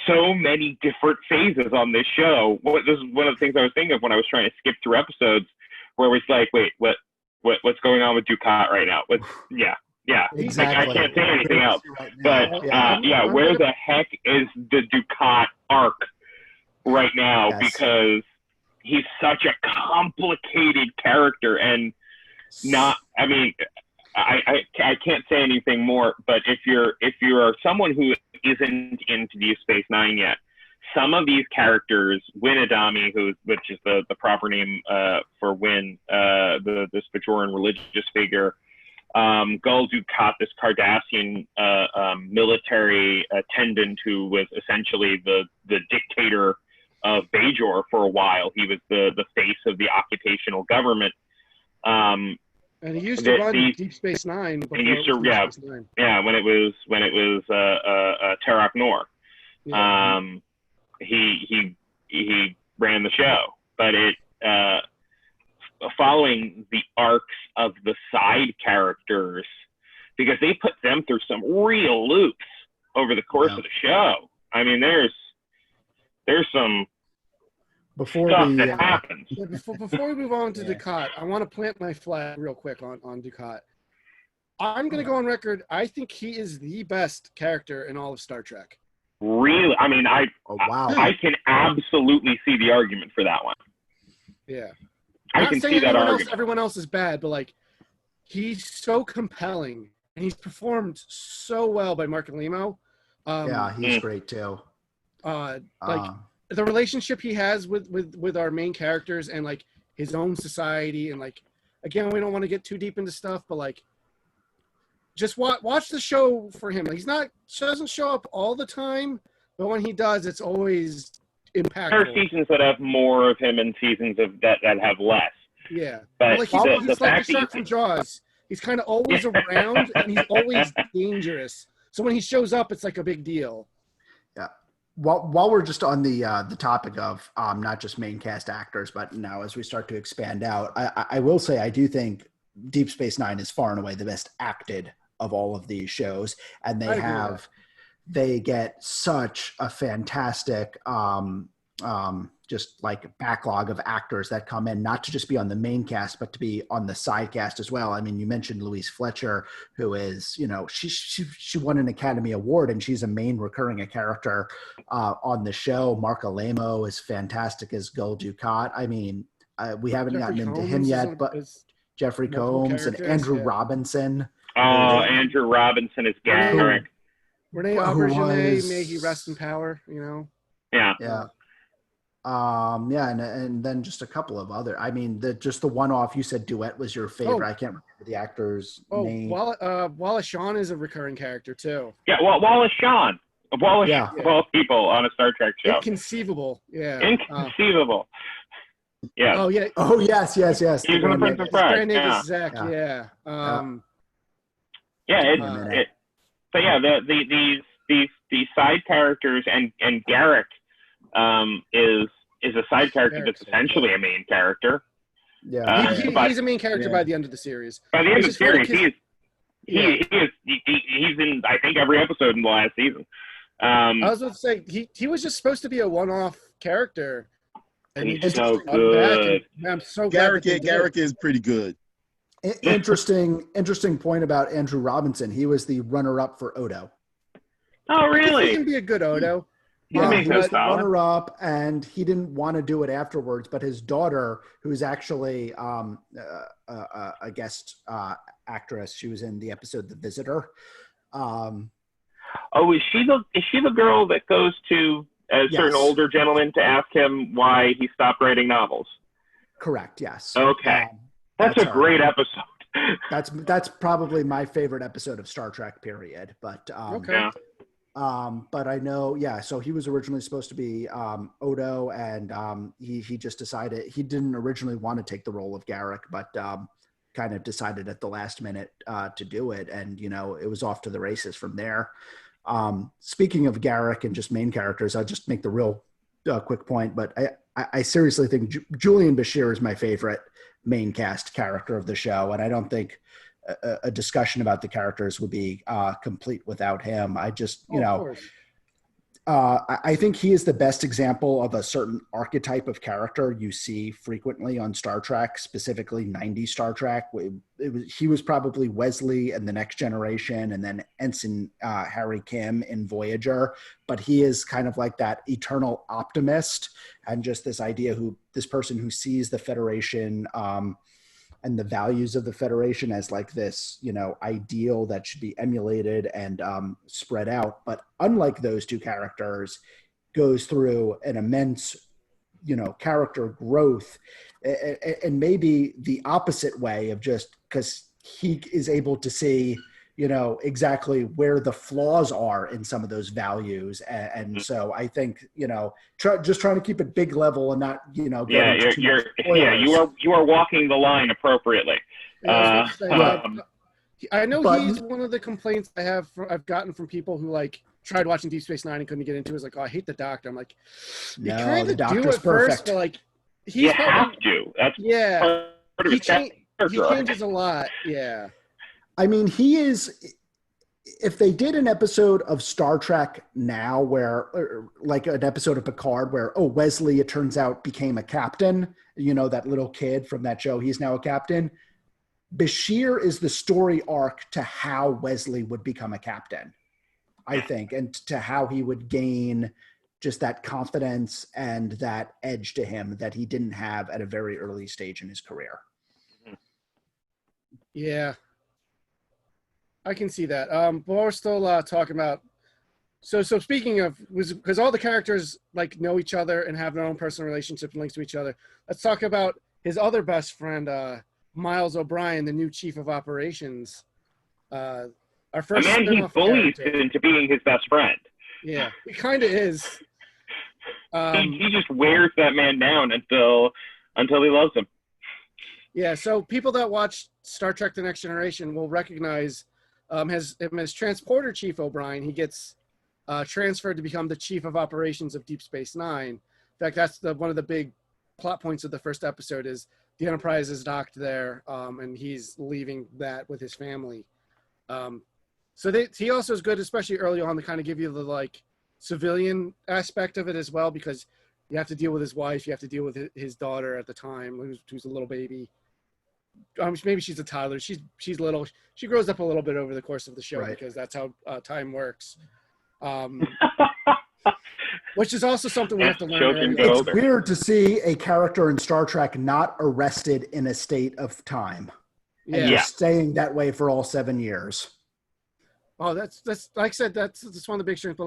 Speaker 4: so many different phases on this show. This is one of the things I was thinking of when I was trying to skip through episodes, where it's like, wait, what's going on with Dukat right now? Exactly. Like, I can't say anything else. But where the heck is the Dukat arc right now? Yes. Because he's such a complicated character, and I can't say anything more, but if you're someone who isn't into Deep Space Nine yet, some of these characters, Win Adami, which is the proper name for Win, this Bajoran religious figure, Gul Dukat, this Cardassian military attendant who was essentially the dictator of Bajor for a while. He was the face of the occupational government.
Speaker 1: And he used to run Deep Space Nine.
Speaker 4: When it was Terrac Noir. Yeah. He ran the show, but following the arcs of the side characters, because they put them through some real loops over the course of the show. I mean, there's some stuff that happens.
Speaker 1: Before we move on to Dukat, I want to plant my flag real quick on Dukat. I'm going to go on record. I think he is the best character in all of Star Trek.
Speaker 4: Really? I mean, I can absolutely see the argument for that one.
Speaker 1: Yeah.
Speaker 4: I can see that argument.
Speaker 1: Everyone else is bad, but like, he's so compelling, and he's performed so well by Mark Limo.
Speaker 2: He's great too.
Speaker 1: The relationship he has with our main characters and like his own society, and like, again, we don't want to get too deep into stuff, but like, just watch the show for him. Like, doesn't show up all the time, but when he does, it's always impactful.
Speaker 4: There are seasons that have more of him and seasons of that have less.
Speaker 1: Yeah,
Speaker 4: but
Speaker 1: like he's like the shark from Jaws. He's kind of always around, and he's always dangerous. So when he shows up, it's like a big deal.
Speaker 2: Yeah. While we're just on the topic of not just main cast actors, but now as we start to expand out, I will say I do think Deep Space Nine is far and away the best acted of all of these shows, and they get such a fantastic just like backlog of actors that come in, not to just be on the main cast, but to be on the side cast as well. I mean, you mentioned Louise Fletcher, who is, she won an Academy Award, and she's a main recurring character on the show. Mark Alemo is fantastic as Gul Dukat. I mean, we haven't gotten into him yet, but Jeffrey Combs and Andrew Robinson.
Speaker 4: Oh, Andrew Robinson is Garrick.
Speaker 1: Renee Auberjonois, may he rest in power,
Speaker 4: Yeah.
Speaker 2: Yeah. Yeah, and then just a couple of other. I mean, just the one-off. You said Duet was your favorite.
Speaker 1: Oh.
Speaker 2: I can't remember the actor's
Speaker 1: Oh,
Speaker 2: name.
Speaker 1: Wallace Shawn is a recurring character too.
Speaker 4: Yeah, well, Wallace Shawn. Wallace,
Speaker 2: Yeah.
Speaker 4: of all people on a Star Trek show.
Speaker 1: Inconceivable. Yeah.
Speaker 4: Inconceivable. Yeah.
Speaker 1: Oh yeah.
Speaker 2: Oh yes.
Speaker 4: He's in the Prince of Pride.
Speaker 1: His name
Speaker 4: Yeah.
Speaker 1: is Zach. Yeah.
Speaker 4: So yeah, these side characters and Garrick is a side character that's essentially a main character.
Speaker 2: Yeah.
Speaker 1: He's a main character by the end of the series.
Speaker 4: By the end of the series, he's in, I think, every episode in the last season.
Speaker 1: I was going to say he was just supposed to be a one-off character, and
Speaker 4: he's so good.
Speaker 1: I'm so glad
Speaker 3: Garrick is pretty good.
Speaker 2: Interesting point about Andrew Robinson. He was the runner-up for Odo.
Speaker 4: Oh, really?
Speaker 1: He can be a good Odo.
Speaker 2: He was the runner-up, and he didn't want to do it afterwards. But his daughter, who's actually a guest actress, she was in the episode "The Visitor."
Speaker 4: Is she the girl that goes to a certain older gentleman to ask him why he stopped writing novels?
Speaker 2: Correct. Yes.
Speaker 4: Okay, that's a great episode.
Speaker 2: That's probably my favorite episode of Star Trek. Period. But
Speaker 1: okay.
Speaker 2: But I know, so he was originally supposed to be Odo, and he just decided he didn't originally want to take the role of Garrick, but kind of decided at the last minute to do it, and it was off to the races from there. Speaking of Garrick and just main characters, I'll just make the real quick point, but I seriously think Julian Beshear is my favorite main cast character of the show, and I don't think a discussion about the characters would be complete without him. I just, I think he is the best example of a certain archetype of character you see frequently on Star Trek, specifically 90s Star Trek. He was probably Wesley in The Next Generation, and then Ensign Harry Kim in Voyager. But he is kind of like that eternal optimist, and just this person who sees the Federation and the values of the Federation as like this, ideal that should be emulated and spread out. But unlike those two characters, goes through an immense, character growth, and maybe the opposite way of just because he is able to see, exactly where the flaws are in some of those values. And so I think, just trying to keep it big level and not, you
Speaker 4: are walking the line appropriately.
Speaker 1: I know he's one of the complaints I've gotten from people who tried watching Deep Space Nine and couldn't get into it. Is like, oh, I hate the Doctor. I'm like, you kind of do it first, but
Speaker 4: you have to. That's part of
Speaker 1: he changes a lot. Yeah.
Speaker 2: I mean, if they did an episode of Star Trek now like an episode of Picard where, Wesley, it turns out, became a captain, that little kid from that show, he's now a captain. Beshear is the story arc to how Wesley would become a captain, I think, and to how he would gain just that confidence and that edge to him that he didn't have at a very early stage in his career.
Speaker 1: Yeah. I can see that. But we're still talking about. So speaking of, because all the characters know each other and have their own personal relationships and links to each other. Let's talk about his other best friend, Miles O'Brien, the new chief of operations. Our first.
Speaker 4: A man he bullies into being his best friend.
Speaker 1: Yeah, he kind of is.
Speaker 4: He just wears that man down until he loves him.
Speaker 1: Yeah. So people that watch Star Trek: The Next Generation will recognize. As Transporter Chief O'Brien, he gets transferred to become the Chief of Operations of Deep Space Nine. In fact, that's one of the big plot points of the first episode is the Enterprise is docked there, and he's leaving that with his family. He also is good, especially early on, to kind of give you the civilian aspect of it as well, because you have to deal with his wife, you have to deal with his daughter at the time, who's a little baby. Maybe she's a toddler. She's little. She grows up a little bit over the course of the show, because that's how time works. Which is also something we have to learn.
Speaker 2: It's weird to see a character in Star Trek not arrested in a state of time. And just staying that way for all 7 years.
Speaker 1: Oh, that's like I said, that's one of the big strengths. But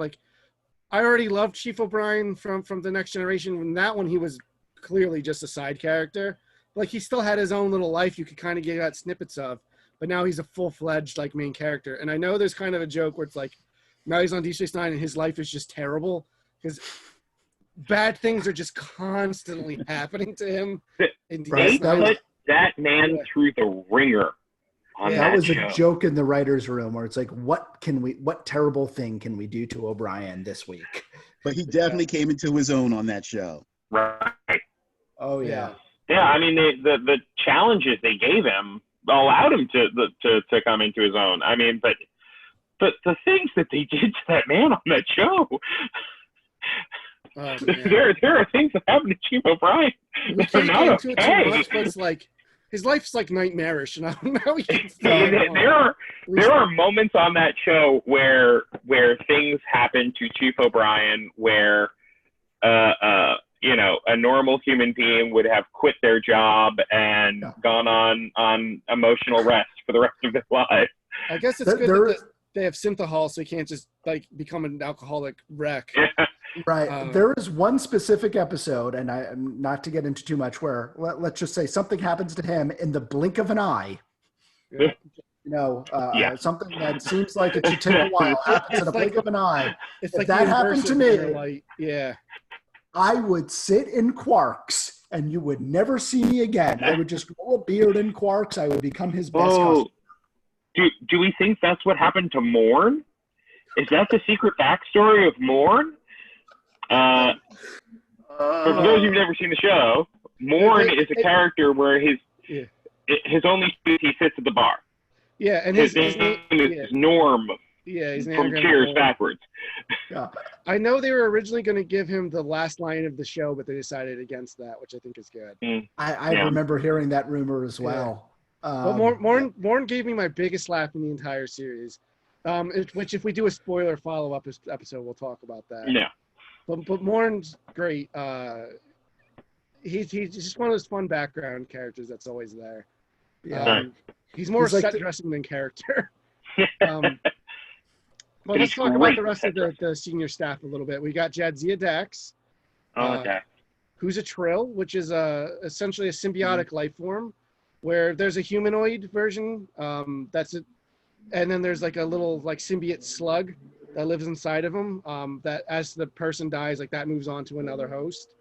Speaker 1: I already loved Chief O'Brien from The Next Generation. In that one, he was clearly just a side character. Like, he still had his own little life you could kind of get out snippets of, but now he's a full-fledged, like, main character. And I know there's kind of a joke where it's like, now he's on Deep Space Nine and his life is just terrible because bad things are just constantly happening to him.
Speaker 4: They put that man through the ringer.
Speaker 2: That was a joke in the writer's room where it's like, what terrible thing can we do to O'Brien this week?
Speaker 3: But he definitely came into his own on that show.
Speaker 4: Right.
Speaker 2: Oh yeah.
Speaker 4: Yeah, I mean, the challenges they gave him allowed him to come into his own. I mean, but the things that they did to that man on that show, there are things that happened to Chief O'Brien.
Speaker 1: We can't get into it too much, but it's like his life's like nightmarish, and now he gets
Speaker 4: there are moments on that show where things happen to Chief O'Brien where a normal human being would have quit their job and gone on emotional rest for the rest of their life.
Speaker 1: I guess it's good that they have synthahol, so you can't just like become an alcoholic wreck.
Speaker 4: Yeah.
Speaker 2: Right. There is one specific episode, and I'm not to get into too much, where let's just say something happens to him in the blink of an eye. Something that seems like it should take a while happens in a blink of an eye.
Speaker 1: If
Speaker 2: like that happened to me,
Speaker 1: like,
Speaker 2: I would sit in Quarks, and you would never see me again. I would just grow a beard in Quarks. I would become his best customer.
Speaker 4: Do we think that's what happened to Morn? Is that the secret backstory of Morn? For those who've never seen the show, Morn is a character where his only he sits at the bar.
Speaker 1: Yeah, and
Speaker 4: his name is Norm.
Speaker 1: Yeah, he's
Speaker 4: from Cheers backwards.
Speaker 2: Yeah.
Speaker 1: I know they were originally going to give him the last line of the show, but they decided against that, which I think is good.
Speaker 2: I remember hearing that rumor as well.
Speaker 1: But Morn gave me my biggest laugh in the entire series, which if we do a spoiler follow-up episode, we'll talk about that.
Speaker 4: Yeah.
Speaker 1: But Morn's great. He's just one of those fun background characters that's always there.
Speaker 2: Yeah.
Speaker 1: He's more set dressing than character. Well, let's talk about the rest of the senior staff a little bit. We got Jadzia Dax, who's a Trill, which is essentially a symbiotic life form, where there's a humanoid version and then there's like a little like symbiote slug that lives inside of him. That as the person dies, like that moves on to another host,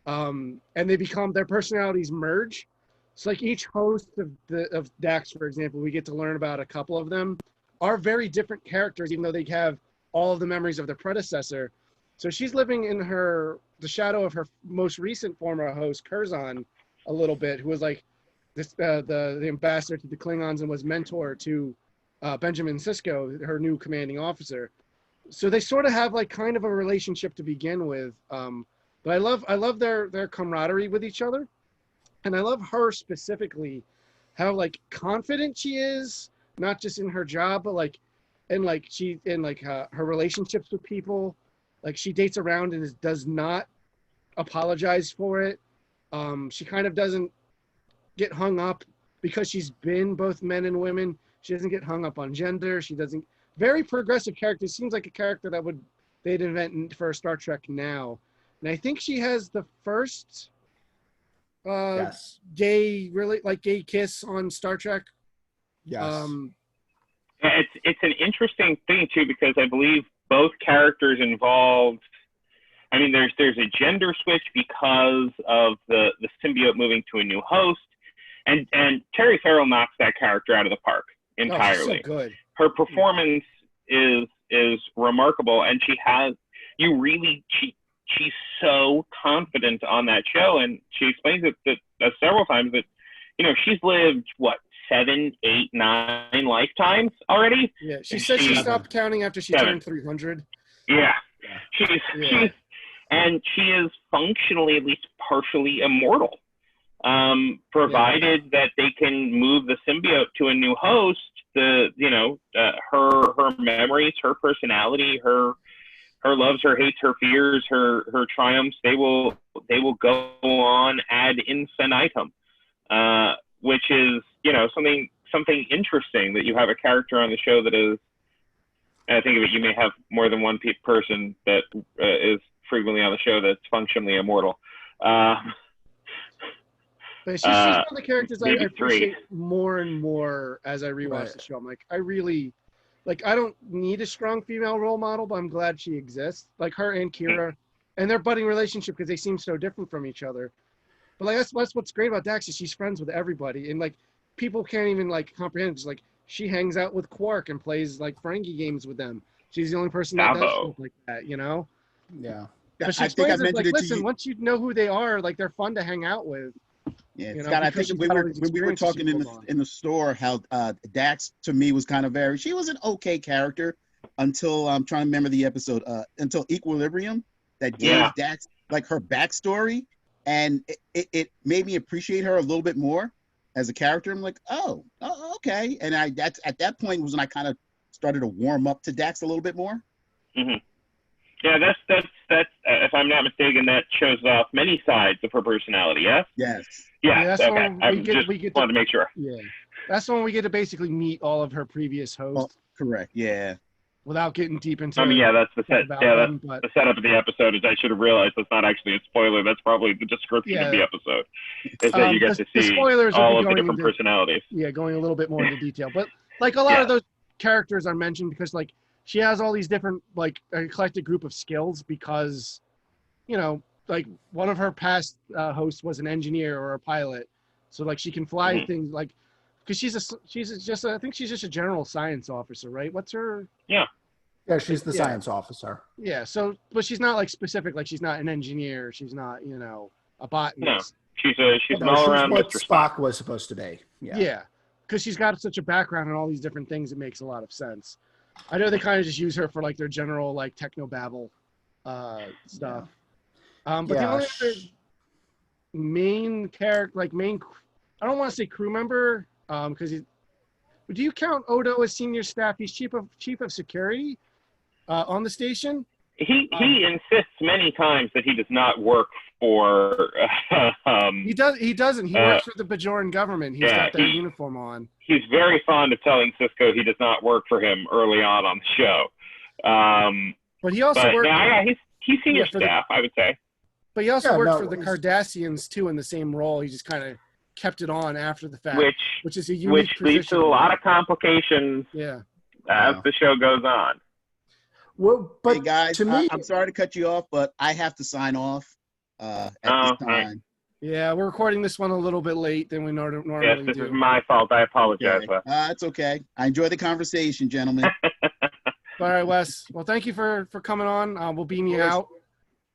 Speaker 1: and they become their personalities merge. So like each host of Dax, for example, we get to learn about a couple of them. Are very different characters, even though they have all of the memories of their predecessor. So she's living in the shadow of her most recent former host, Curzon, a little bit, who was like the ambassador to the Klingons and was mentor to Benjamin Cisco, her new commanding officer. So they sort of have like kind of a relationship to begin with. But I love their camaraderie with each other, and I love her specifically, how like confident she is. Not just in her job, but like her relationships with people. Like she dates around and does not apologize for it. She kind of doesn't get hung up because she's been both men and women. She doesn't get hung up on gender. She doesn't. Very progressive character. Seems like a character that they'd invent for Star Trek now. And I think she has the first gay kiss on Star Trek.
Speaker 2: Yes.
Speaker 4: It's an interesting thing too, because I believe both characters involved. I mean, there's a gender switch because of the symbiote moving to a new host, and Terry Farrell knocks that character out of the park entirely.
Speaker 1: So good.
Speaker 4: Her performance is remarkable, and she's so confident on that show, and she explains it that several times that she's lived 7, 8, 9 lifetimes already.
Speaker 1: Yeah, she said she stopped counting after she turned 300.
Speaker 4: Yeah. She is functionally, at least partially, immortal, provided that they can move the symbiote to a new host. Her memories, her personality, her loves, her hates, her fears, her triumphs, they will go on ad infinitum, which is something interesting, that you have a character on the show that is And I think of it, you may have more than one person that is frequently on the show that's functionally immortal.
Speaker 1: But she's one of the characters I
Speaker 4: maybe
Speaker 1: appreciate
Speaker 4: three.
Speaker 1: more and more as I rewatch the show. I'm like, I really, like, I don't need a strong female role model, but I'm glad she exists. Like her and Kira, and their budding relationship because they seem so different from each other. But like that's what's great about Dax is she's friends with everybody, and like people can't even like comprehend. It's like she hangs out with Quark and plays like Ferengi games with them. She's the only person that does stuff like that, you know?
Speaker 2: Yeah.
Speaker 1: But she explains it like, listen, once you know who they are, like they're fun to hang out with.
Speaker 3: Yeah,
Speaker 1: You know,
Speaker 3: Scott, I think when we were talking in the store, how Dax to me was kind of she was an okay character until I'm trying to remember the episode, until Equilibrium that gave Dax like her backstory, and it made me appreciate her a little bit more as a character. I'm like, oh okay, and that's at that point was when I kind of started to warm up to Dax a little bit more.
Speaker 4: Mm-hmm. Yeah, that's if I'm not mistaken, that shows off many sides of her personality. Yes.
Speaker 3: Yes.
Speaker 4: Yeah.
Speaker 1: That's
Speaker 4: okay.
Speaker 1: when
Speaker 4: I
Speaker 1: we
Speaker 4: just wanted to make sure.
Speaker 1: Yeah, that's when we get to basically meet all of her previous hosts.
Speaker 3: Oh, correct. Yeah.
Speaker 1: Without getting deep into.
Speaker 4: I mean, yeah, that's the set. Yeah,
Speaker 1: them,
Speaker 4: that's the setup of the episode. Is I should have realized that's not actually a spoiler. That's probably the description of the episode. Is that you get to see all of the different personalities.
Speaker 1: Yeah, going a little bit more into detail, but like a lot of those characters are mentioned because like she has all these different like eclectic group of skills because, you know, like one of her past hosts was an engineer or a pilot, so like she can fly things like. Because I think she's just a general science officer, right? What's her?
Speaker 2: Yeah, she's the science officer.
Speaker 1: Yeah, so but she's not like specific, like she's not an engineer, she's not, you know, a botanist.
Speaker 4: No, she's all around
Speaker 2: what
Speaker 4: Mr.
Speaker 2: Spock was supposed to be. Yeah.
Speaker 1: Yeah, because she's got such a background in all these different things, it makes a lot of sense. I know they kind of just use her for like their general like techno babble stuff. But the only other main character, like I don't want to say crew member. Because do you count Odo as senior staff? He's chief of security on the station.
Speaker 4: He insists many times that he does not work for.
Speaker 1: He doesn't. He works for the Bajoran government. He's got that uniform on.
Speaker 4: He's very fond of telling Cisco he does not work for him early on the show.
Speaker 1: But he also works.
Speaker 4: He's senior staff, I would say.
Speaker 1: But he also worked for the Cardassians too in the same role. He just kind of kept it on after the fact, which is a unique position.
Speaker 4: Leads to a lot of complications as the show goes on.
Speaker 2: Well, but
Speaker 3: hey guys,
Speaker 2: to me,
Speaker 3: I'm sorry to cut you off, but I have to sign off at this time.
Speaker 4: Right.
Speaker 1: Yeah, we're recording this one a little bit late than we normally do.
Speaker 4: Yes, this is my fault. I apologize.
Speaker 3: It's okay. I enjoy the conversation, gentlemen.
Speaker 1: All right, Wes. Well, thank you for coming on. We'll beam you out.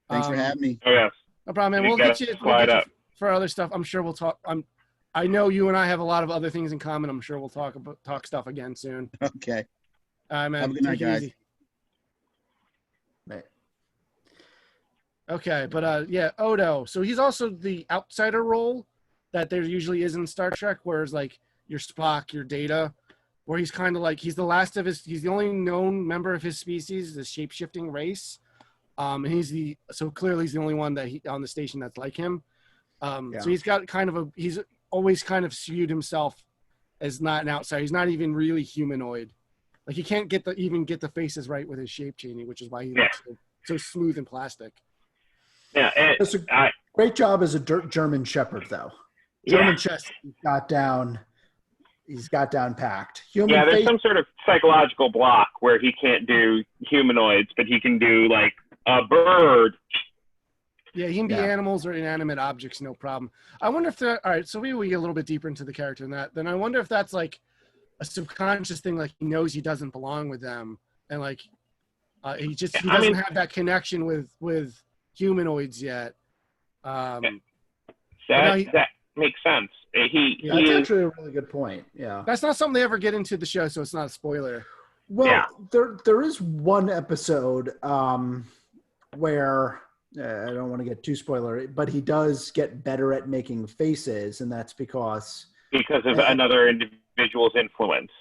Speaker 3: Thanks for having me.
Speaker 4: Oh, yes.
Speaker 1: No problem, man. We'll get you for other stuff. I'm sure we'll talk. I know you and I have a lot of other things in common. I'm sure we'll talk stuff again soon.
Speaker 3: Okay.
Speaker 1: All right, man.
Speaker 3: Have a good night, guys.
Speaker 1: Easy. Okay, but Odo. So he's also the outsider role that there usually is in Star Trek, whereas like your Spock, your Data, where he's kind of like he's the only known member of his species, the shape-shifting race, and clearly he's the only one that on the station that's like him. So he's got he's always kind of viewed himself as not an outsider. He's not even really humanoid. Like he can't get the faces right with his shape changing, which is why he looks so smooth and plastic.
Speaker 2: Yeah, it's a great job as a German Shepherd, though. German chest, he's got down packed.
Speaker 4: There's some sort of psychological block where he can't do humanoids, but he can do like a bird.
Speaker 1: Yeah, he can be animals or inanimate objects, no problem. I wonder if all right, so maybe we get a little bit deeper into the character than that. Then I wonder if that's like a subconscious thing, like he knows he doesn't belong with them, and like he doesn't have that connection with humanoids yet. That
Speaker 4: makes sense.
Speaker 2: That's actually a really good point. Yeah,
Speaker 1: that's not something they ever get into the show, so it's not a spoiler.
Speaker 2: Well, there is one episode where I don't want to get too spoilery, but he does get better at making faces, and that's because
Speaker 4: of another individual's influence.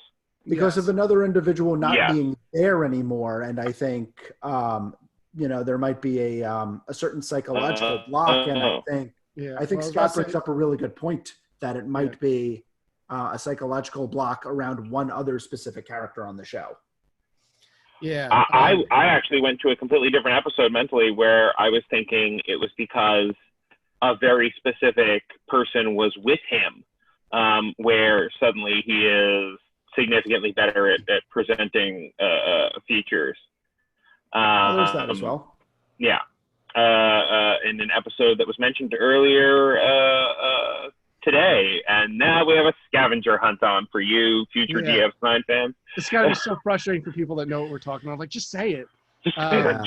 Speaker 2: Because of another individual not being there anymore, and I think there might be a certain psychological block, and I think Scott brings up a really good point that it might be a psychological block around one other specific character on the show.
Speaker 1: Yeah.
Speaker 4: I actually went to a completely different episode mentally where I was thinking it was because a very specific person was with him, where suddenly he is significantly better at presenting features.
Speaker 2: There's that as well.
Speaker 4: Yeah. In an episode that was mentioned earlier today. And now we have a scavenger hunt on for you, future DS9 fans.
Speaker 1: It's got to be so frustrating for people that know what we're talking about. Like, just say it.
Speaker 4: Just say that.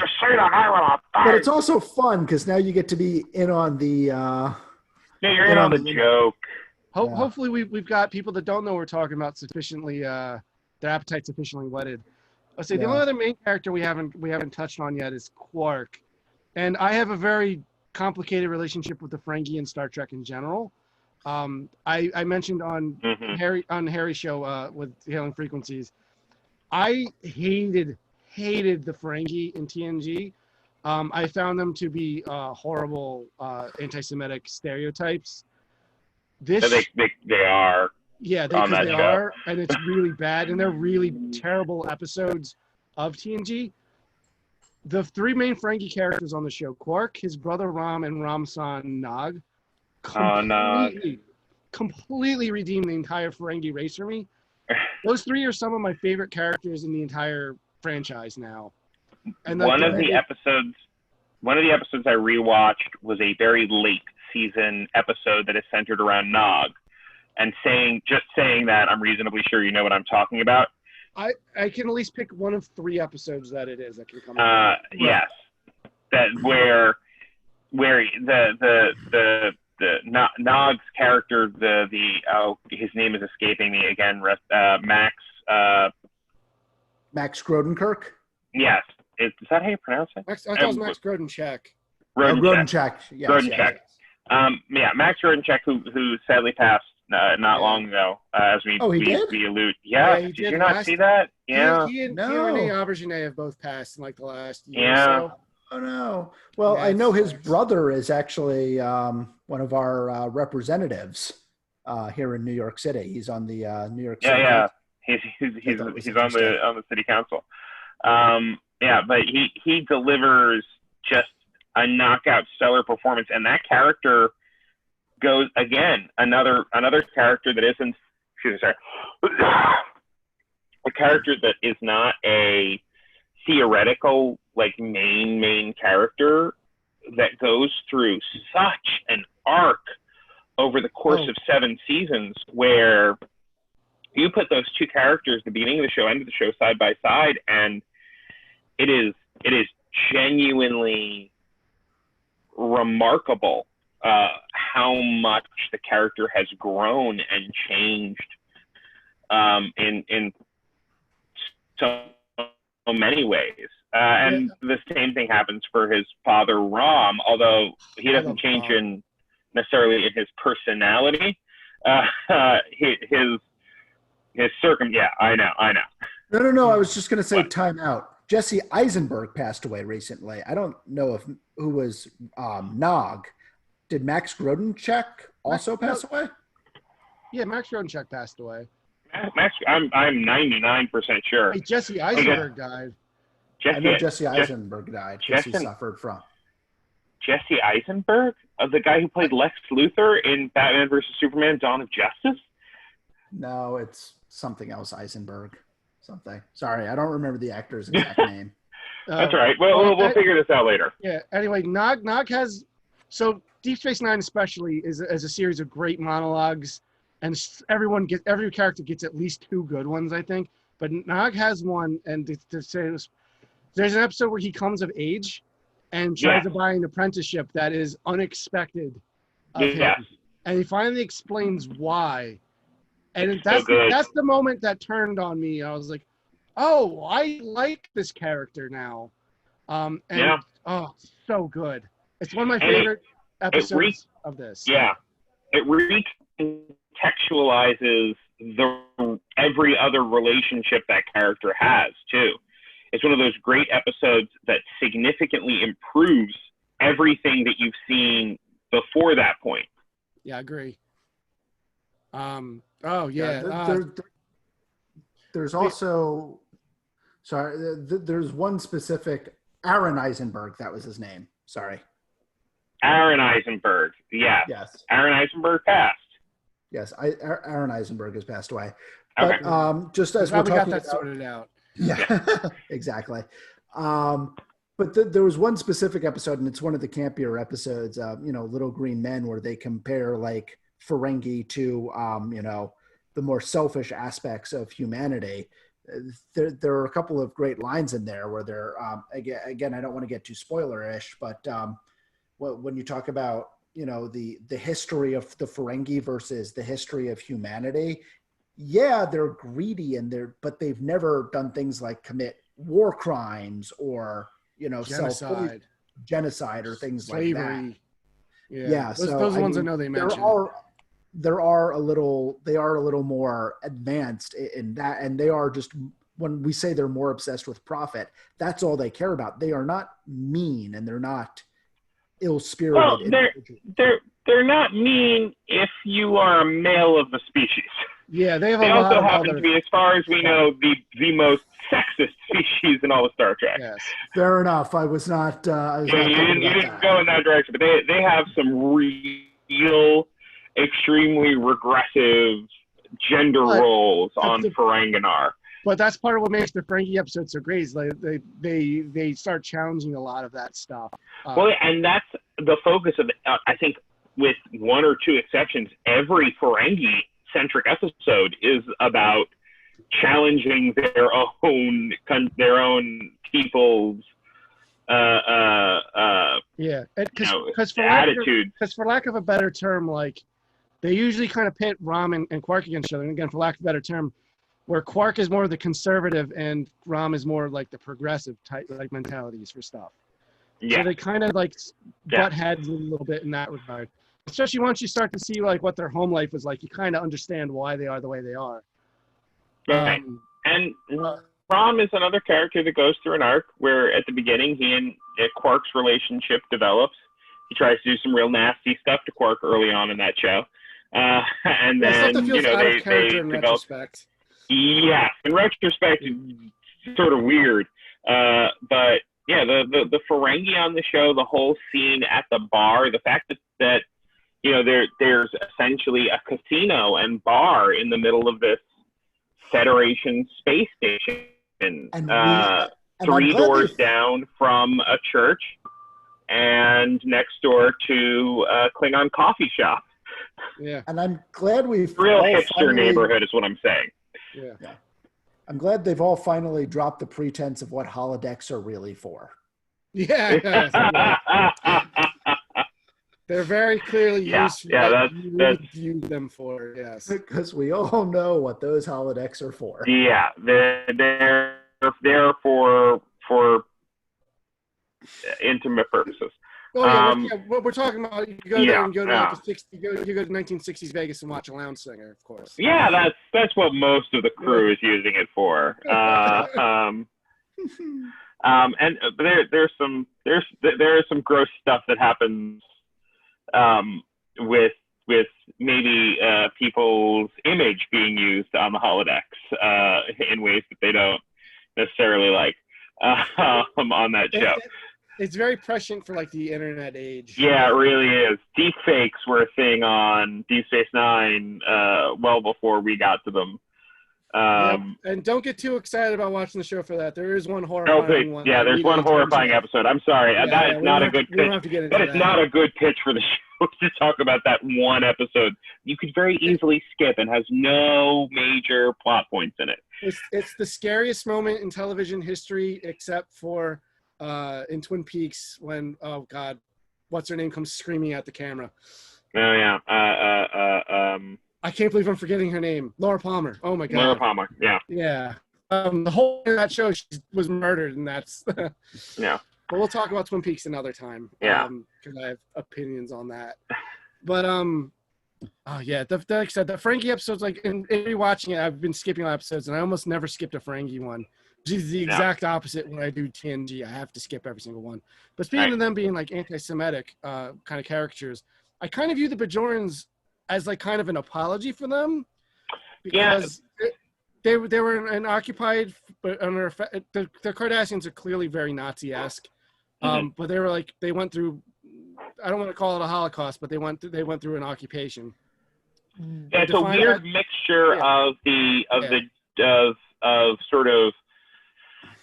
Speaker 2: But it's also fun because now you get to be in on the.
Speaker 4: You're in on the joke.
Speaker 1: Hopefully, we've got people that don't know what we're talking about sufficiently. Their appetite sufficiently whetted. I'll say the only other main character we haven't touched on yet is Quark, and I have a very complicated relationship with the Ferengi and Star Trek in general. I mentioned on Harry's show with Hailing Frequencies, I hated the Ferengi in TNG. I found them to be horrible anti-Semitic stereotypes.
Speaker 4: They are.
Speaker 1: Yeah, they are, and it's really bad, and they're really terrible episodes of TNG. The three main Ferengi characters on the show, Quark, his brother Ram, and Ramsan Nog, completely redeemed the entire Ferengi race for me. Those three are some of my favorite characters in the entire franchise now. And
Speaker 4: one of the episodes I rewatched was a very late season episode that is centered around Nog, and saying that, I'm reasonably sure you know what I'm talking about.
Speaker 1: I can at least pick one of three episodes that it is that can come out.
Speaker 4: Yes, that where the Nog's character, his name is escaping me again. Max
Speaker 2: Grodenkirk.
Speaker 4: Yes, is that how you pronounce it?
Speaker 1: I thought it was Max Grodenchek.
Speaker 2: Grodenchek. Yes,
Speaker 4: Grodenchek.
Speaker 2: Yes.
Speaker 4: Max Grodenchek, who sadly passed not long ago, as we allude. Yeah, did you not see that? Yeah.
Speaker 1: He and Renee Auberjonois have both passed in like the last year or so.
Speaker 2: Oh no. Well, I know his brother is actually one of our representatives here in New York City. He's on the New York City.
Speaker 4: Yeah. He's on the city council. But he delivers just a knockout stellar performance, and that character goes again another character that isn't a character that is not a theoretical like main character that goes through such an arc over the course of 7 seasons, where you put those two characters, the beginning of the show, end of the show, side by side, and it is genuinely remarkable how much the character has grown and changed in so many ways. And the same thing happens for his father, Ram, although he doesn't change necessarily in his personality. His I know.
Speaker 2: No. I was just going to say time out. Jesse Eisenberg passed away recently. I don't know who was Nog. Did Max Grodenchek also pass away?
Speaker 1: Yeah, Max Grodenchek passed away.
Speaker 4: Max, I'm 99% sure.
Speaker 1: Hey, Jesse Eisenberg died.
Speaker 2: I know Jesse Eisenberg died because he suffered from.
Speaker 4: Jesse Eisenberg? The guy who played Lex Luthor in Batman vs. Superman: Dawn of Justice?
Speaker 2: No, it's something else, Eisenberg. Something. Sorry, I don't remember the actor's exact name.
Speaker 4: That's all right. We'll figure this out later.
Speaker 1: Yeah, anyway, Nog has... So Deep Space Nine especially is a series of great monologues, and every character gets at least 2 good ones, I think. But Nog has one, and to say this, there's an episode where he comes of age and tries to buy an apprenticeship that is unexpected of him. And he finally explains why. And that's the moment that turned on me. I was like, oh, I like this character now. Oh, so good. It's one of my favorite episodes of this.
Speaker 4: Yeah. It recontextualizes every other relationship that character has, too. It's one of those great episodes that significantly improves everything that you've seen before that point.
Speaker 1: Yeah, I agree.
Speaker 2: There's also Sorry, there's one specific Aaron Eisenberg. That was his name. Sorry.
Speaker 4: Aaron Eisenberg. Yeah.
Speaker 2: Yes.
Speaker 4: Aaron Eisenberg passed.
Speaker 2: Yes. Aaron Eisenberg has passed away.
Speaker 4: Okay.
Speaker 2: But just as
Speaker 1: Glad
Speaker 2: we're
Speaker 1: we got
Speaker 2: talking
Speaker 1: that
Speaker 2: about,
Speaker 1: sorted out.
Speaker 2: yeah, exactly. But there was one specific episode, and it's one of the campier episodes, Little Green Men, where they compare like Ferengi to, the more selfish aspects of humanity. There are a couple of great lines in there where they're, again, I don't want to get too spoilerish, but when you talk about, the history of the Ferengi versus the history of humanity, yeah, they're greedy but they've never done things like commit war crimes or, genocide or things
Speaker 1: slavery.
Speaker 2: like that.
Speaker 1: Yeah. Those are the ones I know they mentioned.
Speaker 2: They are a little more advanced in that, and they are just, when we say they're more obsessed with profit, that's all they care about. They are not mean, and they're not ill-spirited.
Speaker 4: Well, they're not mean if you are a male of the species.
Speaker 1: Yeah, they have.
Speaker 4: They
Speaker 1: a lot
Speaker 4: also
Speaker 1: of
Speaker 4: happen
Speaker 1: other...
Speaker 4: to be, as far as we know, the most sexist species in all of Star Trek.
Speaker 1: Yes.
Speaker 2: Fair enough. I was not.
Speaker 4: You didn't go in that direction, but they have some real, extremely regressive gender roles on Ferenginar.
Speaker 1: But that's part of what makes the Ferengi episodes so great. Is like they start challenging a lot of that stuff.
Speaker 4: Well, and that's the focus of, I think, with one or two exceptions, every Ferengi-centric episode is about challenging their own people's attitudes.
Speaker 1: Because for lack of a better term, like they usually kind of pit Rom and Quark against each other. And again, for lack of a better term, where Quark is more the conservative and Rom is more like the progressive type like mentalities for stuff.
Speaker 4: Yeah.
Speaker 1: So they kind of like butt heads a little bit in that regard. Especially once you start to see like what their home life was like, you kind of understand why they are the way they are.
Speaker 4: Right. And Rom is another character that goes through an arc where at the beginning he and Quark's relationship develops. He tries to do some real nasty stuff to Quark early on in that show. And then,
Speaker 1: stuff that feels out of character in
Speaker 4: develop.
Speaker 1: Retrospect.
Speaker 4: Yeah, in retrospect, it's sort of weird. But yeah, the Ferengi on the show, the whole scene at the bar, the fact that there's essentially a casino and bar in the middle of this Federation space station, and 3 doors down from a church, and next door to a Klingon coffee shop.
Speaker 1: Yeah,
Speaker 2: and I'm glad we've
Speaker 4: real hipster neighborhood is what I'm saying.
Speaker 1: Yeah.
Speaker 2: I'm glad they've all finally dropped the pretense of what holodecks are really for.
Speaker 1: Yeah. They're very clearly used for what you view them for, yes.
Speaker 2: Because we all know what those holodecks are for.
Speaker 4: Yeah, they're for intimate purposes.
Speaker 1: Oh yeah, what we're talking about, you go there and go to like you go to 1960s Vegas and watch a lounge singer, of course.
Speaker 4: Yeah, that's what most of the crew is using it for. And there is some gross stuff that happens with maybe people's image being used on the holodecks in ways that they don't necessarily like on that show.
Speaker 1: It's very prescient for like the internet age.
Speaker 4: Yeah, it really is. Deep fakes were a thing on Deep Space Nine well before we got to them.
Speaker 1: And don't get too excited about watching the show for that. There is one horrifying one.
Speaker 4: Yeah, there's one horrifying episode. I'm sorry. That is not a good pitch. That is not a good pitch for the show to talk about that one episode. You could very easily skip and has no major plot points in it.
Speaker 1: It's the scariest moment in television history, except for in Twin Peaks when, oh God, what's her name comes screaming at the camera.
Speaker 4: Oh yeah.
Speaker 1: I can't believe I'm forgetting her name. Laura Palmer. Oh my God.
Speaker 4: Laura Palmer. Yeah.
Speaker 1: Yeah. The whole of that show, she was murdered, and that's.
Speaker 4: Yeah.
Speaker 1: But we'll talk about Twin Peaks another time.
Speaker 4: Yeah.
Speaker 1: Because I have opinions on that. But oh yeah, like I said, the Ferengi episodes, like in rewatching it, I've been skipping episodes, and I almost never skipped a Ferengi one. Which is the exact opposite when I do TNG. I have to skip every single one. But speaking of them being like anti-Semitic kind of characters, I kind of view the Bajorans as like kind of an apology for them, because they were an occupied, but under the Cardassians are clearly very Nazi-esque. But they were like they went through. I don't want to call it a Holocaust, but they went through an occupation.
Speaker 4: Yeah, it's a weird mixture of sort of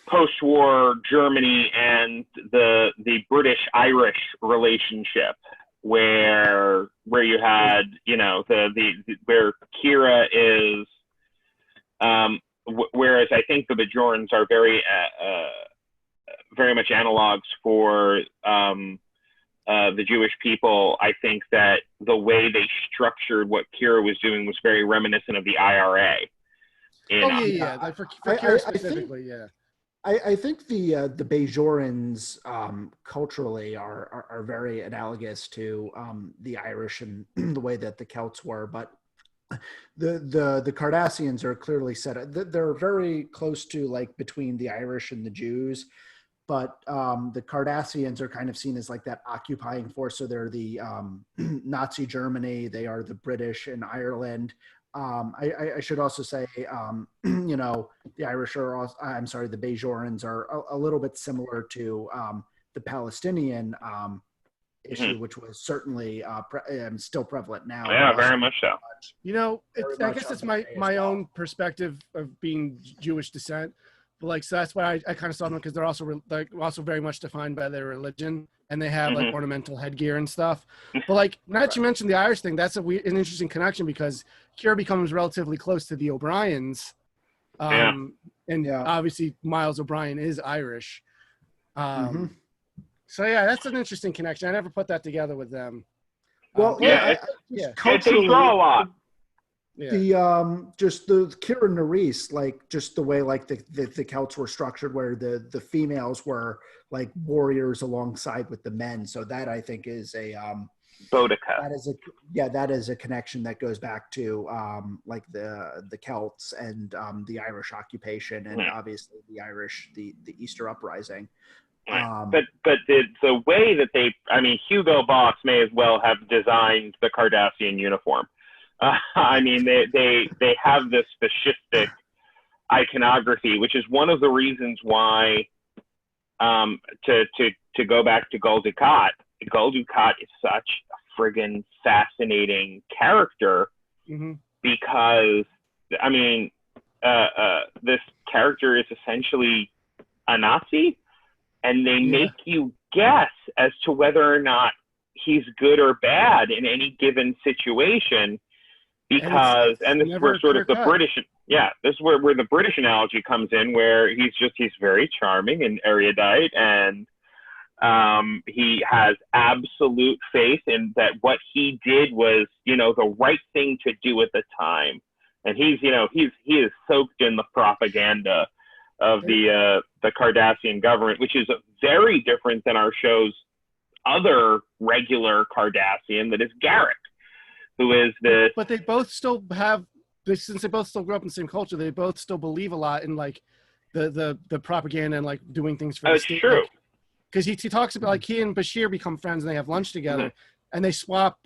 Speaker 4: post-war Germany and the British-Irish relationship, where you had where Kira is, whereas I think the Bajorans are very much analogs for the Jewish people. I think that the way they structured what Kira was doing was very reminiscent of the IRA.
Speaker 1: Like for Kira specifically,
Speaker 2: I think the Bajorans culturally are very analogous to the Irish and the way that the Celts were, but the Cardassians are clearly set. They're very close to like between the Irish and the Jews, but the Cardassians are kind of seen as like that occupying force. So they're the Nazi Germany. They are the British in Ireland. I should also say, the Irish are also, the Bajorans are a little bit similar to the Palestinian issue, which was certainly still prevalent now.
Speaker 4: Yeah, very much so.
Speaker 1: I guess it's my own perspective of being Jewish descent. But like, so that's why I kind of saw them, because they're also very much defined by their religion, and they have like ornamental headgear and stuff. But like, now that you mentioned the Irish thing, that's an interesting connection, because Kira becomes relatively close to the O'Briens, and obviously Miles O'Brien is Irish. So yeah, that's an interesting connection. I never put that together with them.
Speaker 4: Well, they draw a lot.
Speaker 2: Yeah. The just the Kira Nerys, like just the way like the Celts were structured, where the females were like warriors alongside with the men. So that I think is a
Speaker 4: Boudica.
Speaker 2: That is a connection that goes back to like the Celts and the Irish occupation, and obviously the Easter Uprising.
Speaker 4: But the way that Hugo Boss may as well have designed the Cardassian uniform. They have this fascistic iconography, which is one of the reasons why, to go back to Gul Dukat is such a friggin' fascinating character, because this character is essentially a Nazi, and they make you guess as to whether or not he's good or bad in any given situation. Because, and this is where sort of the British, this is where the British analogy comes in, where he's very charming and erudite, and he has absolute faith in that what he did was, the right thing to do at the time. And he is soaked in the propaganda of the Cardassian government, which is very different than our show's other regular Cardassian, that is Garrick, who is this.
Speaker 1: But they both still have this, since they both still grew up in the same culture. They both still believe a lot in like the propaganda and like doing things for the state.
Speaker 4: True.
Speaker 1: Because he talks about like he and Beshear become friends and they have lunch together, and they swap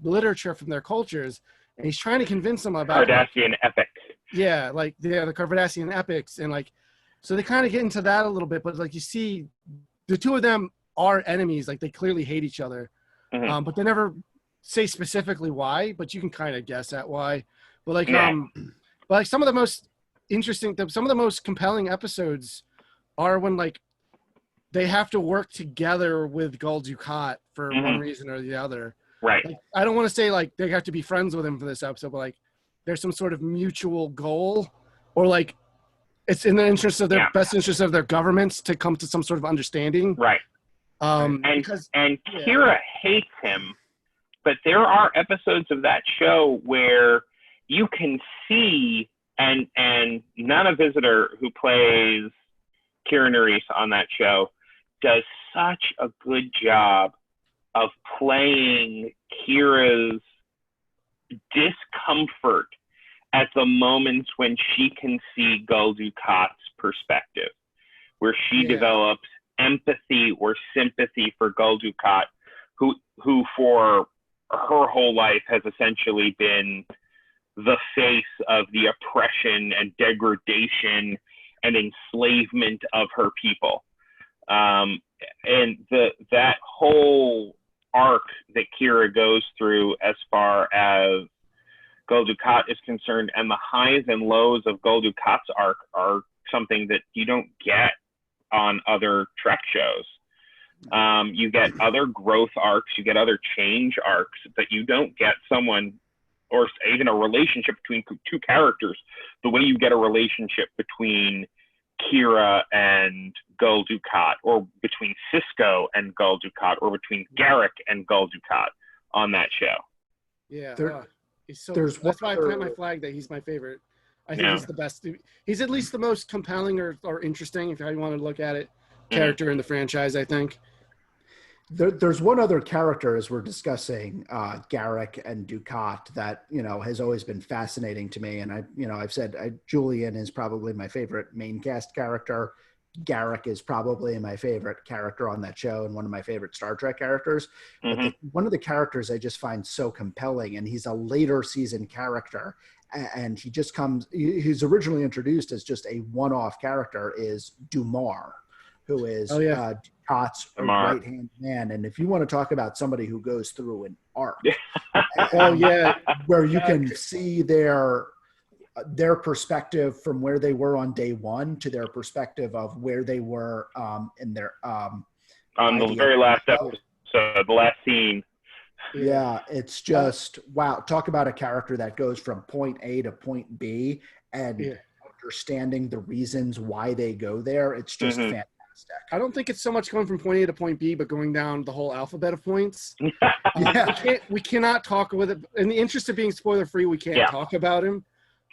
Speaker 1: literature from their cultures. And he's trying to convince them about
Speaker 4: Cardassian epics.
Speaker 1: Yeah, the Cardassian epics, and like, so they kind of get into that a little bit. But like, you see, the two of them are enemies. Like, they clearly hate each other, but they never say specifically why, but you can kind of guess at why. But like, but like some of the most interesting, some of the most compelling episodes are when like they have to work together with Gul Dukat for one reason or the other.
Speaker 4: Right.
Speaker 1: Like, I don't want to say like they have to be friends with him for this episode, but like there's some sort of mutual goal, or like it's in the interest of their best interest of their governments to come to some sort of understanding.
Speaker 4: Right. And Kira hates him. But there are episodes of that show where you can see, and Nana Visitor, who plays Kira Nerys on that show, does such a good job of playing Kira's discomfort at the moments when she can see Gul Dukat's perspective, where she develops empathy or sympathy for Gul Dukat, who for her whole life has essentially been the face of the oppression and degradation and enslavement of her people. And that whole arc that Kira goes through as far as Gul Dukat is concerned, and the highs and lows of Gul Dukat's arc are something that you don't get on other Trek shows. You get other growth arcs, you get other change arcs, but you don't get someone or even a relationship between two characters the way you get a relationship between Kira and Gul Dukat, or between Cisco and Gul Dukat, or between Garak and Gul Dukat on that show.
Speaker 1: Yeah, he's so.
Speaker 2: There's
Speaker 1: That's why I plant my
Speaker 2: other-
Speaker 1: flag that he's my favorite. I think he's the best. He's at least the most compelling or interesting, if you want to look at it, character in the franchise, I think.
Speaker 2: There's one other character, as we're discussing Garak and Dukat, that has always been fascinating to me. And I've said Julian is probably my favorite main cast character. Garak is probably my favorite character on that show and one of my favorite Star Trek characters. But one of the characters I just find so compelling, and he's a later season character, and he's originally introduced as just a one-off character, is Dumar, who is Dukat's right-hand man. And if you want to talk about somebody who goes through an arc, where you can see their perspective from where they were on day one to their perspective of where they were in their
Speaker 4: on the very last episode, the last scene.
Speaker 2: Yeah, it's just wow. Talk about a character that goes from point A to point B and understanding the reasons why they go there. It's just fantastic.
Speaker 1: I don't think it's so much going from point A to point B, but going down the whole alphabet of points. We cannot talk with it. In the interest of being spoiler free, we can't talk about him.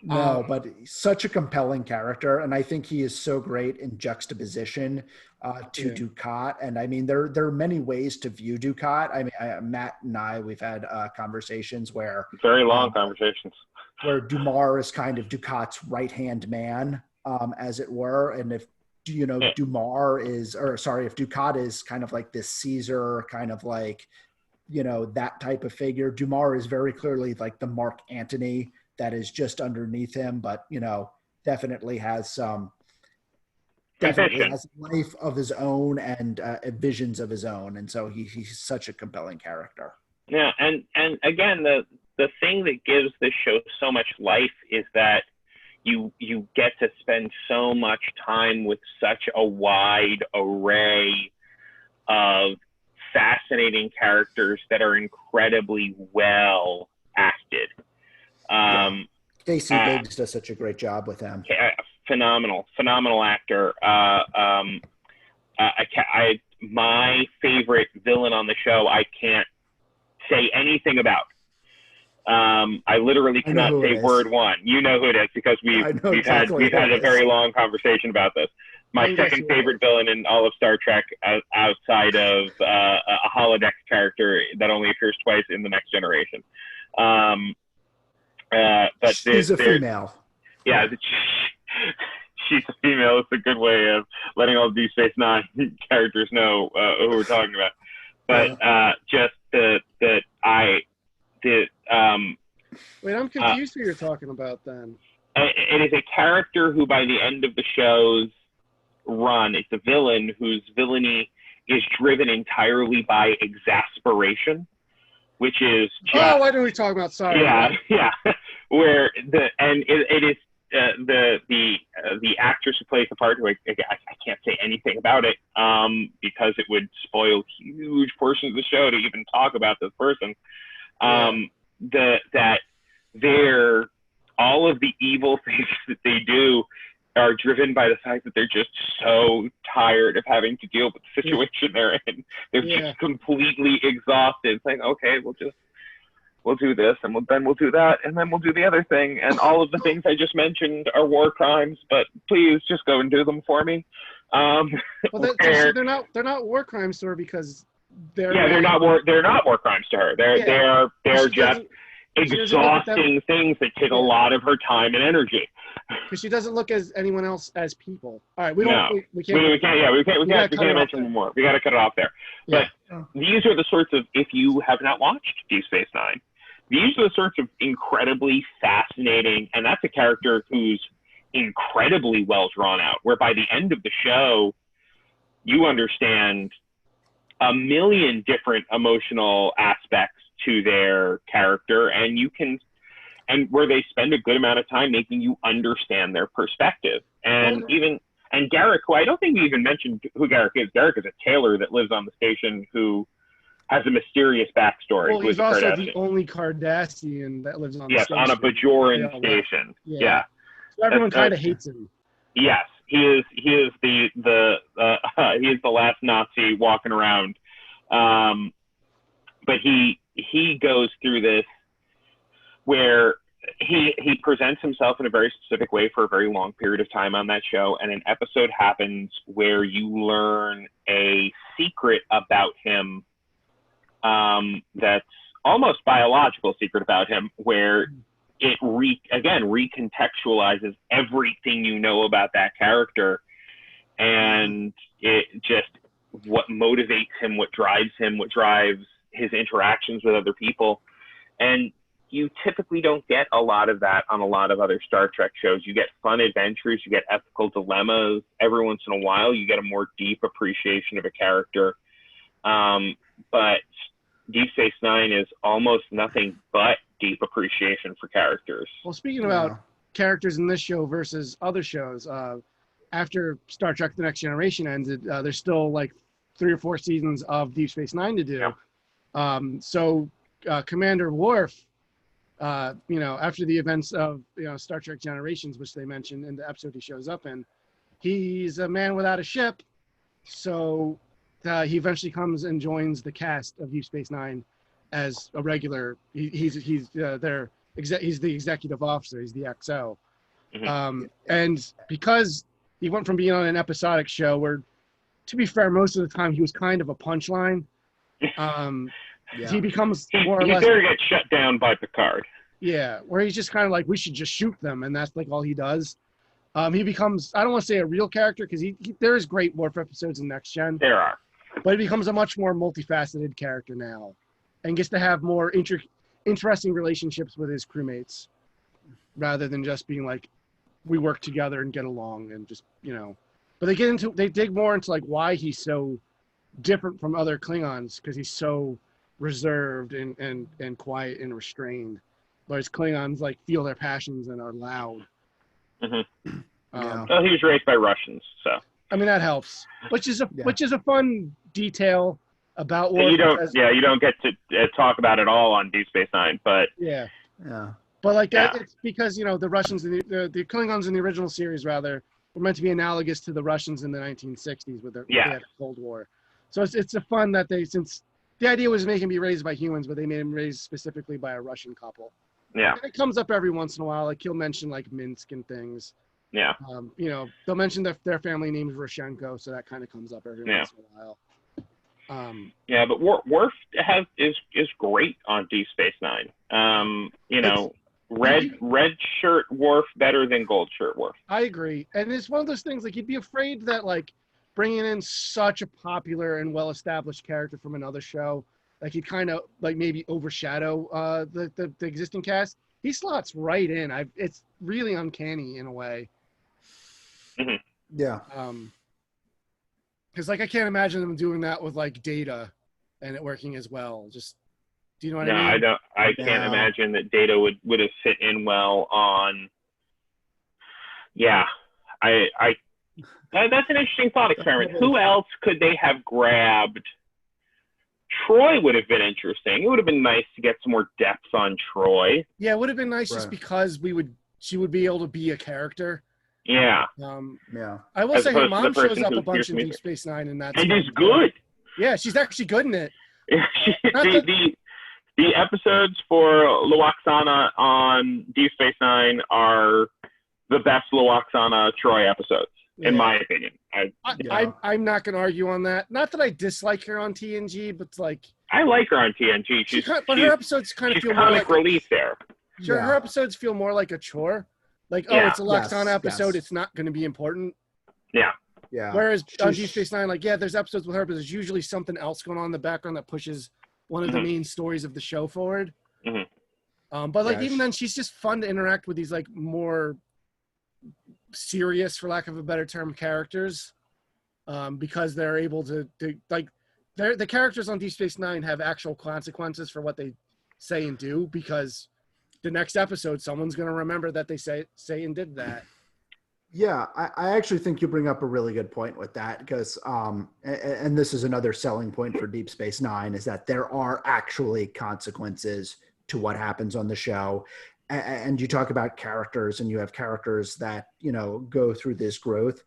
Speaker 2: No, but he's such a compelling character, and I think he is so great in juxtaposition to Dukat. And I mean, there are many ways to view Dukat. I mean, Matt and we've had conversations where
Speaker 4: very long conversations
Speaker 2: where Dumar is kind of Dukat's right hand man, as it were, and if Dumar is, if Dukat is kind of like this Caesar, kind of like that type of figure. Dumar is very clearly like the Mark Antony that is just underneath him, but definitely has a life of his own and visions of his own, and so he's such a compelling character.
Speaker 4: Yeah, and again, the thing that gives this show so much life is that you get to spend so much time with such a wide array of fascinating characters that are incredibly well acted.
Speaker 2: Stacey Biggs does such a great job with him.
Speaker 4: Phenomenal actor. My favorite villain on the show, I can't say anything about. I literally cannot say word one. You know who it is because we've had a very long conversation about this. My second favorite villain in all of Star Trek, outside of a holodeck character that only appears twice in The Next Generation. But
Speaker 2: she's a female.
Speaker 4: Yeah, she's a female. It's a good way of letting all Deep Space Nine characters know who we're talking about. But
Speaker 1: wait, I'm confused who you're talking about then.
Speaker 4: It is a character who, by the end of the show's run, it's a villain whose villainy is driven entirely by exasperation, which is just,
Speaker 1: what are we talking about? Sorry.
Speaker 4: Yeah. Where it is the actress who plays the part, who I can't say anything about it because it would spoil huge portions of the show to even talk about this person. That all of the evil things that they do are driven by the fact that they're just so tired of having to deal with the situation they're in. They're just completely exhausted. It's like, okay, we'll do this, and then we'll do that, and then we'll do the other thing, and all of the things I just mentioned are war crimes, but please just go and do them for me.
Speaker 1: They're not war crimes to her because they're
Speaker 4: not war crimes to her. They're just exhausting things that take a lot of her time and energy.
Speaker 1: Because she doesn't look as anyone else as people. All right, we
Speaker 4: can't mention more. We got to cut it off there. But these are the sorts of, if you have not watched Deep Space Nine, these are the sorts of incredibly fascinating, and that's a character who's incredibly well drawn out, where by the end of the show, you understand a million different emotional aspects to their character, and where they spend a good amount of time making you understand their perspective. And Garrick, who I don't think we even mentioned who Garrick is. Garrick is a tailor that lives on the station who has a mysterious backstory.
Speaker 1: Well, he's also the only Cardassian that lives on the station.
Speaker 4: Yes, on a Bajoran station. Yeah.
Speaker 1: So everyone kind of hates him.
Speaker 4: Yes, he is the he is the last Nazi walking around. But he goes through this where he presents himself in a very specific way for a very long period of time on that show, and an episode happens where you learn a secret about him that's almost biological secret about him, where it recontextualizes everything you know about that character, and it just what motivates him, what drives his interactions with other people. And you typically don't get a lot of that on a lot of other Star Trek shows. You get fun adventures, you get ethical dilemmas. Every once in a while, you get a more deep appreciation of a character. But Deep Space Nine is almost nothing but deep appreciation for characters.
Speaker 1: Well, speaking about characters in this show versus other shows, after Star Trek The Next Generation ended, there's still like 3 or 4 seasons of Deep Space Nine to do. Yeah. So Commander Wharf, after the events of Star Trek Generations, which they mentioned in the episode he shows up in, he's a man without a ship. So he eventually comes and joins the cast of Deep Space Nine as a regular. He's the executive officer. He's the XO. Mm-hmm. And because he went from being on an episodic show where, to be fair, most of the time he was kind of a punchline. He becomes more or less.
Speaker 4: He gets shut down by Picard.
Speaker 1: Yeah, where he's just kind of like, we should just shoot them, and that's like all he does. He becomes, I don't want to say a real character, because there's great Wharf episodes in Next Gen.
Speaker 4: There are.
Speaker 1: But he becomes a much more multifaceted character now, and gets to have more interesting relationships with his crewmates, rather than just being like, we work together and get along, and just, But they dig more into like why he's so different from other Klingons, because he's so reserved and quiet and restrained, whereas Klingons like feel their passions and are loud.
Speaker 4: Mm-hmm. Well, he was raised by Russians, so
Speaker 1: I mean that helps, which is a fun detail about Wharf.
Speaker 4: You don't get to talk about it all on Deep Space Nine, but
Speaker 1: but like that, it's because the Russians and the Klingons in the original series rather were meant to be analogous to the Russians in the 1960s with they had a Cold War. So it's a fun that since the idea was making him be raised by humans, but they made him raised specifically by a Russian couple.
Speaker 4: Yeah.
Speaker 1: And it comes up every once in a while. Like he'll mention like Minsk and things.
Speaker 4: Yeah.
Speaker 1: They'll mention their family name is Roshenko, so that kind of comes up every once in a while.
Speaker 4: But Worf is great on Deep Space Nine. Red shirt Worf better than gold shirt Worf.
Speaker 1: I agree, and it's one of those things like you'd be afraid that like bringing in such a popular and well-established character from another show, like he'd kind of like maybe overshadow the existing cast. He slots right in. It's really uncanny in a way.
Speaker 4: Mm-hmm.
Speaker 2: Yeah.
Speaker 1: Because like I can't imagine them doing that with like Data, and it working as well. Just do you know what I mean?
Speaker 4: No, I don't. I can't imagine that Data would have fit in well on. Yeah, that's an interesting thought experiment. Who else could they have grabbed? Troy would have been interesting. It would have been nice to get some more depth on Troy.
Speaker 1: Yeah, it would have been nice just because she would be able to be a character.
Speaker 4: Yeah.
Speaker 1: I will say her mom shows up a bunch in Deep Space Nine, and
Speaker 4: is good.
Speaker 1: Yeah, she's actually good in it.
Speaker 4: The episodes for Luoxana on Deep Space Nine are the best Luoxana Troy episodes, in my opinion.
Speaker 1: I'm not going to argue on that. Not that I dislike her on TNG, but like
Speaker 4: I like her on TNG.
Speaker 1: But her episodes kind of feel more like
Speaker 4: relief there.
Speaker 1: Sure, her episodes feel more like a chore. Like, it's a Luoxana episode. It's not going to be important.
Speaker 4: Yeah.
Speaker 2: Yeah.
Speaker 1: Whereas on Deep Space Nine, like, there's episodes with her, but there's usually something else going on in the background that pushes one of the main stories of the show forward.
Speaker 4: Mm-hmm.
Speaker 1: But like
Speaker 2: Yeah,
Speaker 1: even then, she's just fun to interact with these like more serious, for lack of a better term, characters, because they're able to like the characters on Deep Space Nine have actual consequences for what they say and do, because the next episode someone's going to remember that they say and did that.
Speaker 2: Yeah, I actually think you bring up a really good point with that, because and this is another selling point for Deep Space Nine, is that there are actually consequences to what happens on the show. And you talk about characters, and you have characters that, you know, go through this growth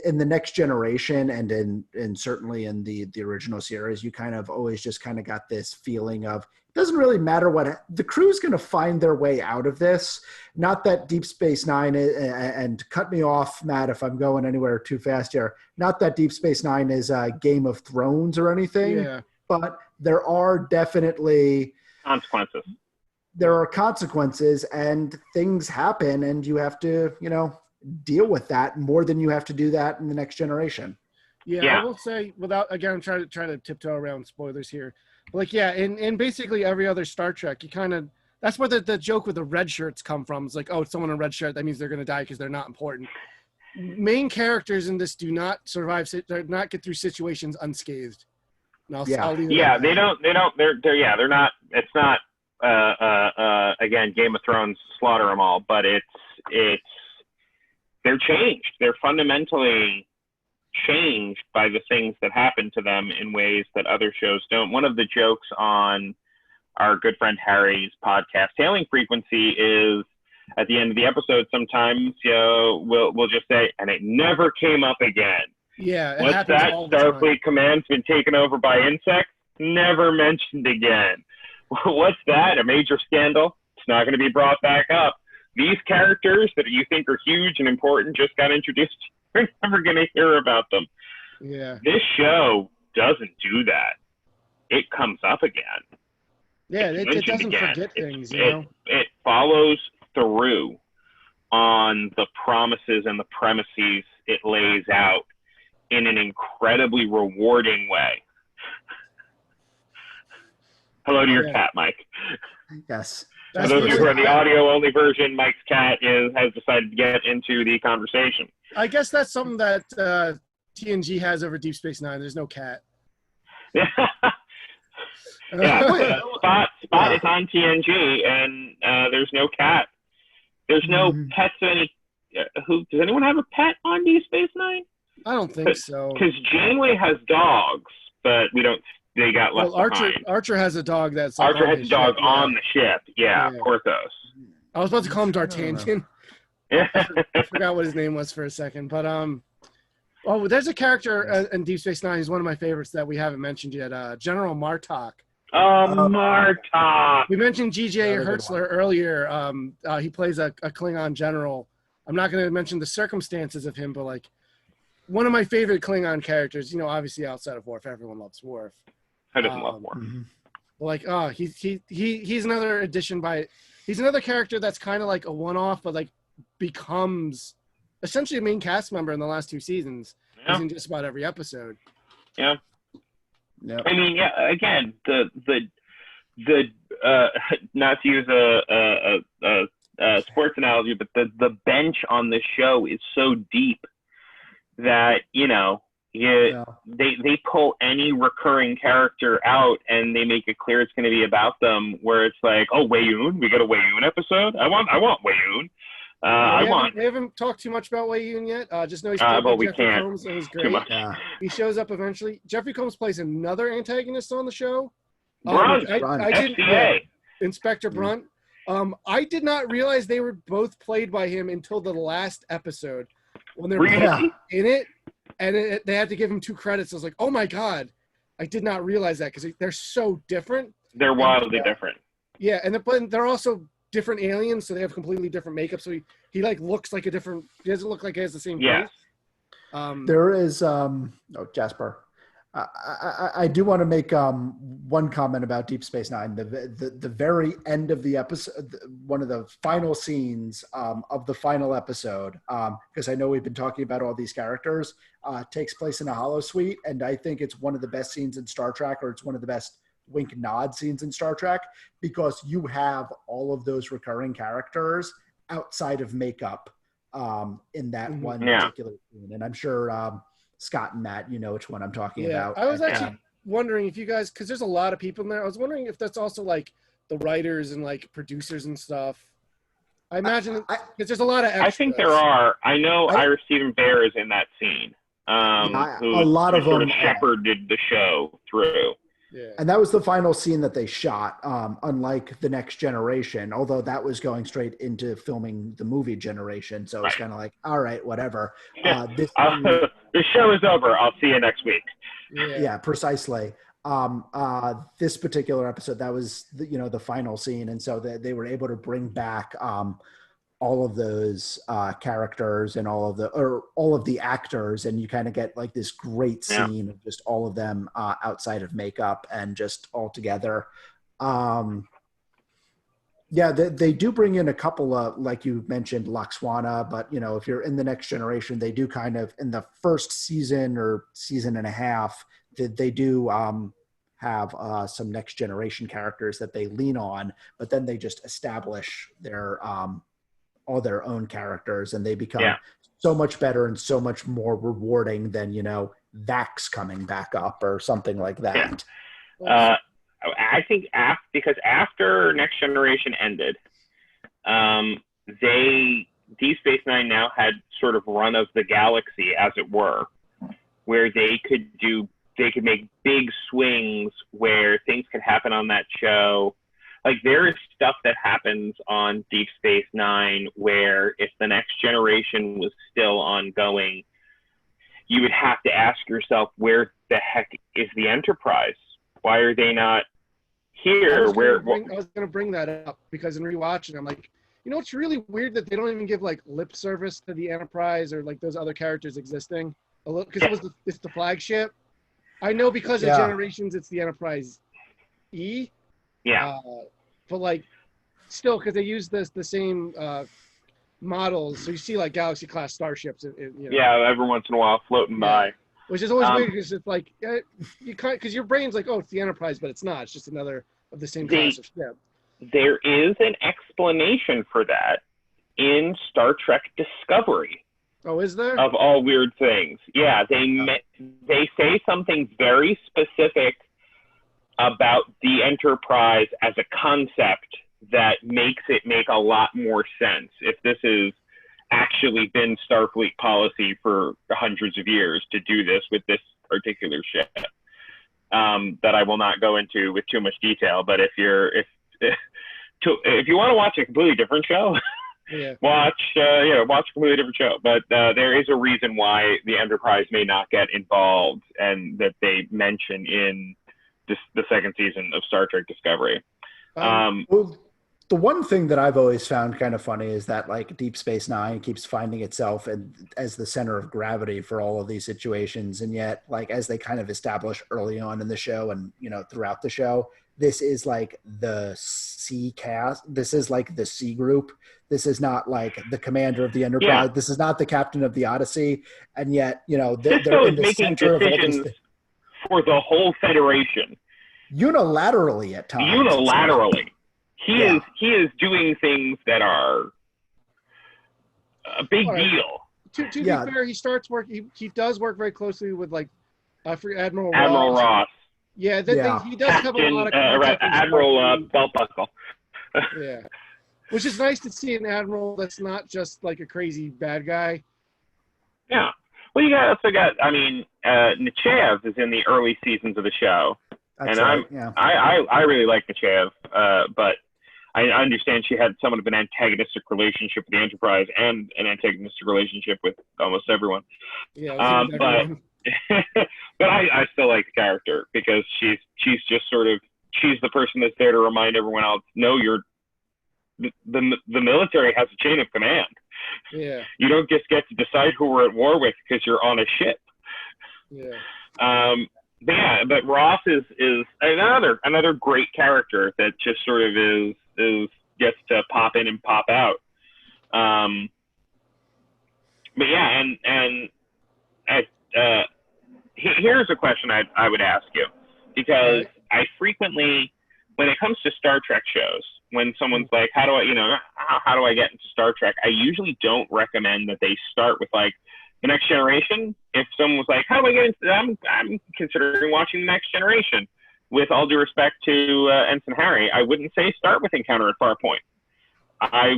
Speaker 2: in the Next Generation, and certainly in the original series. You kind of always just kind of got this feeling of, it doesn't really matter what the crew's going to find their way out of this. Not that Deep Space Nine and cut me off, Matt, if I'm going anywhere too fast here. Not that Deep Space Nine is a Game of Thrones or anything,
Speaker 1: Yeah.
Speaker 2: but there are definitely
Speaker 4: Consequences.
Speaker 2: there are consequences, and things happen, and you have to, you know, deal with that more than you have to do that in the Next Generation.
Speaker 1: Yeah, I will say, without, again, I'm trying to tiptoe around spoilers here. But like, yeah, in basically every other Star Trek, you kind of, that's where the joke with the red shirts come from. It's like, oh, it's someone in a red shirt, that means they're going to die because they're not important. Main characters in this do not survive, do not get through situations unscathed. And I'll leave it at that.
Speaker 4: They're not, it's not, again, Game of Thrones, slaughter them all, but they're changed. They're fundamentally changed by the things that happen to them in ways that other shows don't. One of the jokes on our good friend Harry's podcast, Hailing Frequency, is at the end of the episode, sometimes, you know, we'll just say, and it never came up again.
Speaker 1: Yeah, it
Speaker 4: What's
Speaker 1: happens
Speaker 4: that?
Speaker 1: all the time.
Speaker 4: Starfleet Command's been taken over by insects? Never mentioned again. What's that? A major scandal? It's not going to be brought back up. These characters that you think are huge and important just got introduced. You're never going to hear about them.
Speaker 1: Yeah.
Speaker 4: This show doesn't do that. It comes up again.
Speaker 1: Yeah,
Speaker 4: It's
Speaker 1: it
Speaker 4: mentioned
Speaker 1: doesn't
Speaker 4: again.
Speaker 1: forget things, you know?
Speaker 4: It follows through on the promises and the premises it lays out in an incredibly rewarding way. Hello to your cat, Mike.
Speaker 2: Yes.
Speaker 4: For those of you who are the audio-only version, Mike's cat has decided to get into the conversation.
Speaker 1: I guess that's something that TNG has over Deep Space Nine. There's no cat.
Speaker 4: Yeah. Spot is on TNG, and there's no cat. There's no pets of any. Does anyone have a pet on Deep Space Nine?
Speaker 1: I don't think so.
Speaker 4: Because Janeway has dogs, but we don't. They got left behind.
Speaker 1: Archer has a dog that's
Speaker 4: like Archer has a dog on the ship. Yeah, Porthos.
Speaker 1: I was about to call him D'Artagnan.
Speaker 4: Yeah.
Speaker 1: I forgot what his name was for a second, but there's a character in Deep Space Nine. He's one of my favorites that we haven't mentioned yet. General Martok.
Speaker 4: Martok.
Speaker 1: We mentioned G.J. Hertzler earlier. He plays a Klingon general. I'm not going to mention the circumstances of him, but like one of my favorite Klingon characters. You know, obviously outside of Wharf, everyone loves Wharf.
Speaker 4: Who doesn't love Wharf?
Speaker 1: Like, he's another addition he's another character that's kind of like a one-off, but like becomes essentially a main cast member in the last 2 seasons. He's in just about every episode.
Speaker 4: Yeah.
Speaker 2: Yep.
Speaker 4: I mean, yeah. Again, the not to use a sports analogy, but the bench on this show is so deep that, you know, they pull any recurring character out and they make it clear it's going to be about them, where it's like, oh, Weyoun, we got a Weyoun episode. I want Weyoun.
Speaker 1: We haven't talked too much about Weyoun yet. Just know he's
Speaker 4: but we
Speaker 1: Jeffrey
Speaker 4: can't.
Speaker 1: Combs, and he's great.
Speaker 2: Yeah.
Speaker 1: He shows up eventually. Jeffrey Combs plays another antagonist on the show.
Speaker 4: Brunt,
Speaker 1: Inspector Brunt. I did not realize they were both played by him until the last episode when they're both in it. And they had to give him 2 credits. I was like, oh, my God. I did not realize that because they're so different.
Speaker 4: They're wildly different.
Speaker 1: Yeah, and they're also different aliens, so they have completely different makeup. So he like looks like a different – he doesn't look like he has the same face.
Speaker 2: There is Jasper. I do want to make one comment about Deep Space Nine. The very end of the episode, one of the final scenes of the final episode, because I know we've been talking about all these characters, takes place in a holosuite, and I think it's one of the best scenes in Star Trek, or it's one of the best wink nod scenes in Star Trek, because you have all of those recurring characters outside of makeup in that one particular scene. And I'm sure Scott and Matt, you know which one I'm talking about.
Speaker 1: I was actually wondering if you guys, because there's a lot of people in there, I was wondering if that's also like the writers and like producers and stuff. I imagine because there's a lot of extras.
Speaker 4: I think there are. I know Ira Stephen Bear is in that scene.
Speaker 2: A lot of
Speaker 4: sort
Speaker 2: them
Speaker 4: of shepherded the show through.
Speaker 1: Yeah.
Speaker 2: And that was the final scene that they shot, unlike The Next Generation, although that was going straight into filming the movie Generation. So it's kind of like, all right, whatever.
Speaker 4: The show is over. I'll see you next week.
Speaker 2: Yeah, precisely. This particular episode, that was the final scene. And so they were able to bring back all of those characters and all of the actors, and you kind of get like this great scene of just all of them outside of makeup and just all together. They do bring in a couple of, like you mentioned, Laxwana, but if you're in The Next Generation, they do kind of, in the first season or season and a half, they do have some Next Generation characters that they lean on, but then they just establish their all their own characters, and they become so much better and so much more rewarding than Dax coming back up or something like that.
Speaker 4: I think because after Next Generation ended, Deep Space Nine now had sort of run of the galaxy, as it were, where they could make big swings where things could happen on that show. Like, there is stuff that happens on Deep Space Nine where if The Next Generation was still ongoing, you would have to ask yourself, where the heck is the Enterprise? Why are they not here? I was
Speaker 1: going to bring that up because in rewatching, I'm like, it's really weird that they don't even give like lip service to the Enterprise or like those other characters existing. Because it's the flagship. I know because of Generations, it's the Enterprise E.
Speaker 4: Yeah.
Speaker 1: But like, still, because they use the same models, so you see like Galaxy class starships.
Speaker 4: Yeah, every once in a while floating by.
Speaker 1: Which is always weird because it's like you can't, because your brain's like, oh, it's the Enterprise, but it's not. It's just another of the same class of ship.
Speaker 4: There is an explanation for that in Star Trek Discovery.
Speaker 1: Oh, is there?
Speaker 4: Of all weird things. Yeah, they say something very specific about the Enterprise as a concept that makes it make a lot more sense if this has actually been Starfleet policy for hundreds of years to do this with this particular ship. That I will not go into with too much detail, but if you want to watch a completely different show, watch a completely different show. But there is a reason why the Enterprise may not get involved, and that they mention in the second season of Star Trek Discovery.
Speaker 2: Well, the one thing that I've always found kind of funny is that like Deep Space Nine keeps finding itself as the center of gravity for all of these situations, and yet like as they kind of establish early on in the show and throughout the show, this is like the C cast. This is like the C group. This is not like the commander of the Enterprise. Yeah. This is not the captain of the Odyssey, and yet they're in the center of all these things.
Speaker 4: For the whole Federation.
Speaker 2: Unilaterally at times.
Speaker 4: Unilaterally. He is doing things that are a big deal.
Speaker 1: To be fair, he starts work. He does work very closely with like Admiral
Speaker 4: Ross.
Speaker 1: Yeah, he does have a lot of
Speaker 4: Admiral Belt Buckle.
Speaker 1: Yeah, which is nice to see an admiral that's not just like a crazy bad guy.
Speaker 4: Yeah. Well, you also got. I mean, Nechayev is in the early seasons of the show, I really like Nechayev, but I understand she had somewhat of an antagonistic relationship with the Enterprise and an antagonistic relationship with almost everyone.
Speaker 1: Yeah,
Speaker 4: but I still like the character because she's just sort of she's the person that's there to remind everyone else, no, the military has a chain of command.
Speaker 1: Yeah.
Speaker 4: You don't just get to decide who we're at war with because you're on a ship.
Speaker 1: Yeah.
Speaker 4: But Ross is another great character that just sort of is gets to pop in and pop out. But yeah, and here's a question I would ask you, because I frequently, when it comes to Star Trek shows, when someone's like, how do I get into Star Trek? I usually don't recommend that they start with like The Next Generation. If someone was like, how do I get into that? I'm considering watching The Next Generation. With all due respect to Ensign Harry, I wouldn't say start with Encounter at Farpoint. I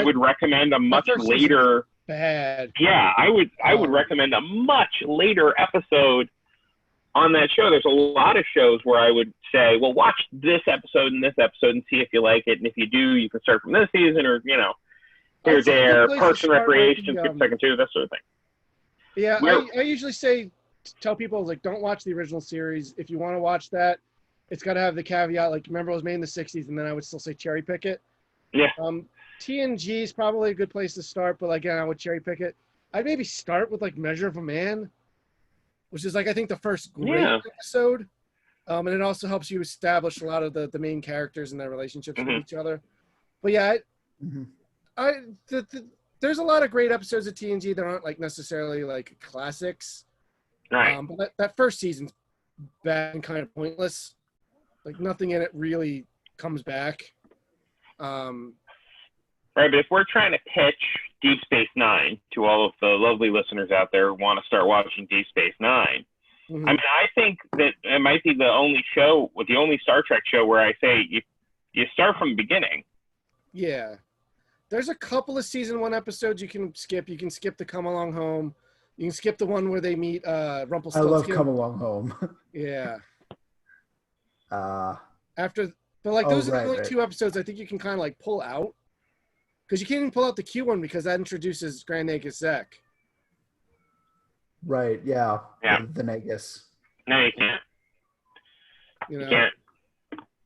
Speaker 4: would recommend a much later.
Speaker 1: Bad.
Speaker 4: Yeah, I would recommend a much later episode on that show. There's a lot of shows where I would say, well, watch this episode and see if you like it, and if you do, you can start from this season, or here, there, Parks and Recreation, skip second two, that sort of thing.
Speaker 1: Yeah, I usually tell people like, don't watch the original series. If you want to watch that, it's got to have the caveat, like, remember it was made in the 60s, and then I would still say cherry pick it.
Speaker 4: Yeah.
Speaker 1: TNG is probably a good place to start, but again, I would cherry pick it. I'd maybe start with like Measure of a Man, which is like, I think the first great episode. And it also helps you establish a lot of the main characters and their relationships with each other. But yeah, there's a lot of great episodes of TNG that aren't like necessarily like classics.
Speaker 4: Right.
Speaker 1: But that first season's bad and kind of pointless. Like nothing in it really comes back.
Speaker 4: Right, but if we're trying to pitch Deep Space Nine to all of the lovely listeners out there who want to start watching Deep Space Nine, I mean, I think that it might be the only Star Trek show where I say you start from the beginning.
Speaker 1: Yeah. There's a couple of season 1 episodes you can skip. You can skip the Come Along Home. You can skip the one where they meet Rumpelstiltskin.
Speaker 2: I love Come Along Home.
Speaker 1: Yeah.
Speaker 2: Those
Speaker 1: are the only 2 episodes I think you can kind of like pull out. Because you can't even pull out the Q one because that introduces Grand Nagus Zek.
Speaker 2: Right, yeah. The Nagus.
Speaker 4: No, you can't.
Speaker 1: You
Speaker 4: can't.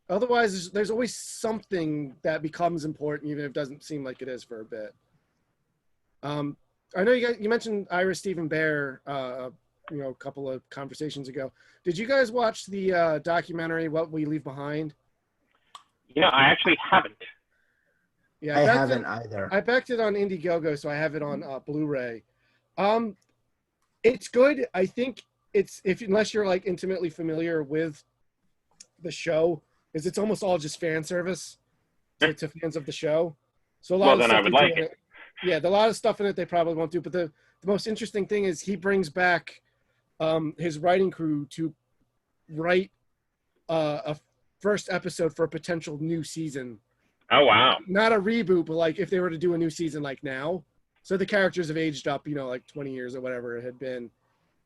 Speaker 1: Otherwise, there's always something that becomes important, even if it doesn't seem like it is for a bit. I know you mentioned Ira Stephen Bear, a couple of conversations ago. Did you guys watch the documentary What We Leave Behind?
Speaker 4: I actually haven't.
Speaker 1: Yeah,
Speaker 2: I haven't either.
Speaker 1: I backed it on Indiegogo, so I have it on Blu-ray. It's good. I think unless you're like intimately familiar with the show, it's almost all just fan service to fans of the show. So a lot of stuff
Speaker 4: I would like it.
Speaker 1: Yeah, a lot of stuff in it they probably won't do. But the most interesting thing is he brings back his writing crew to write a first episode for a potential new season.
Speaker 4: Oh, wow.
Speaker 1: Not a reboot, but like if they were to do a new season like now. So the characters have aged up, like 20 years or whatever it had been.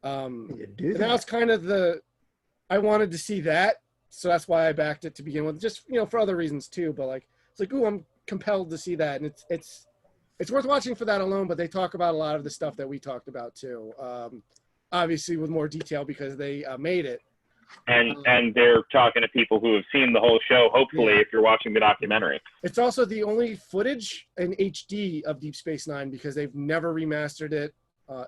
Speaker 1: And that was kind of I wanted to see that. So that's why I backed it to begin with, just, for other reasons too. But like, it's like, ooh, I'm compelled to see that. And it's worth watching for that alone, but they talk about a lot of the stuff that we talked about too. Obviously with more detail because they made it.
Speaker 4: And they're talking to people who have seen the whole show, hopefully, if you're watching the documentary.
Speaker 1: It's also the only footage in HD of Deep Space Nine because they've never remastered it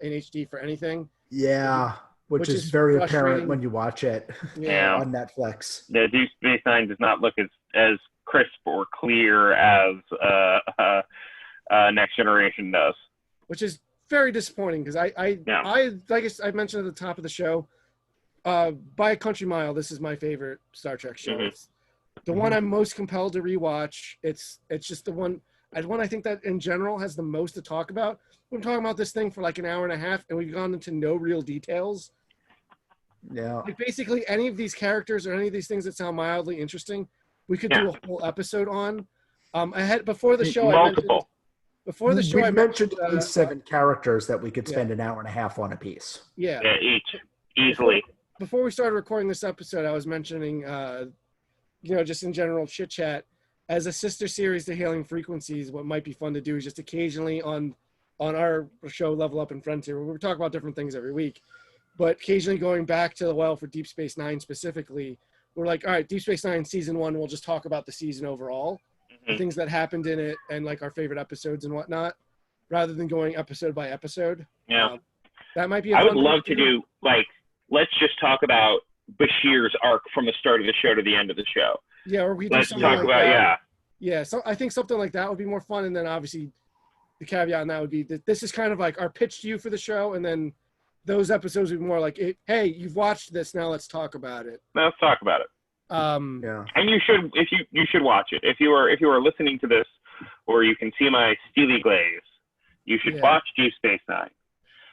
Speaker 1: in HD for anything.
Speaker 2: Yeah, which is very apparent when you watch it on Netflix.
Speaker 4: The Deep Space Nine does not look as crisp or clear as Next Generation does.
Speaker 1: Which is very disappointing because I like I mentioned at the top of the show, by a country mile, this is my favorite Star Trek show. It's the one I'm most compelled to rewatch. It's just the one I think that in general has the most to talk about. We've been talking about this thing for like an hour and a half, and we've gone into no real details.
Speaker 2: Yeah.
Speaker 1: Like basically any of these characters or any of these things that sound mildly interesting, we could do a whole episode on. I had before the show.
Speaker 4: Multiple.
Speaker 2: I mentioned at least 7 characters that we could spend an hour and a half on a piece.
Speaker 1: Yeah.
Speaker 4: Each easily.
Speaker 1: Before we started recording this episode, I was mentioning, just in general chit chat, as a sister series to Hailing Frequencies, what might be fun to do is just occasionally on our show Level Up and Frontier, where we talk about different things every week, but occasionally going back to the well for Deep Space Nine specifically, we're like, all right, Deep Space Nine season 1, we'll just talk about the season overall, the things that happened in it, and like our favorite episodes and whatnot, rather than going episode by episode.
Speaker 4: Yeah,
Speaker 1: that might be.
Speaker 4: I would love to do like, let's just talk about Beshear's arc from the start of the show to the end of the show.
Speaker 1: Yeah, or we
Speaker 4: let's talk about
Speaker 1: Yeah, so I think something like that would be more fun, and then obviously the caveat on that would be that this is kind of like our pitch to you for the show, and then those episodes would be more like, hey, you've watched this, now let's talk about it.
Speaker 4: Let's talk about it.
Speaker 2: Yeah.
Speaker 4: And you should, if you should watch it. If you are listening to this, or you can see my steely glaze, you should watch Deep Space Nine.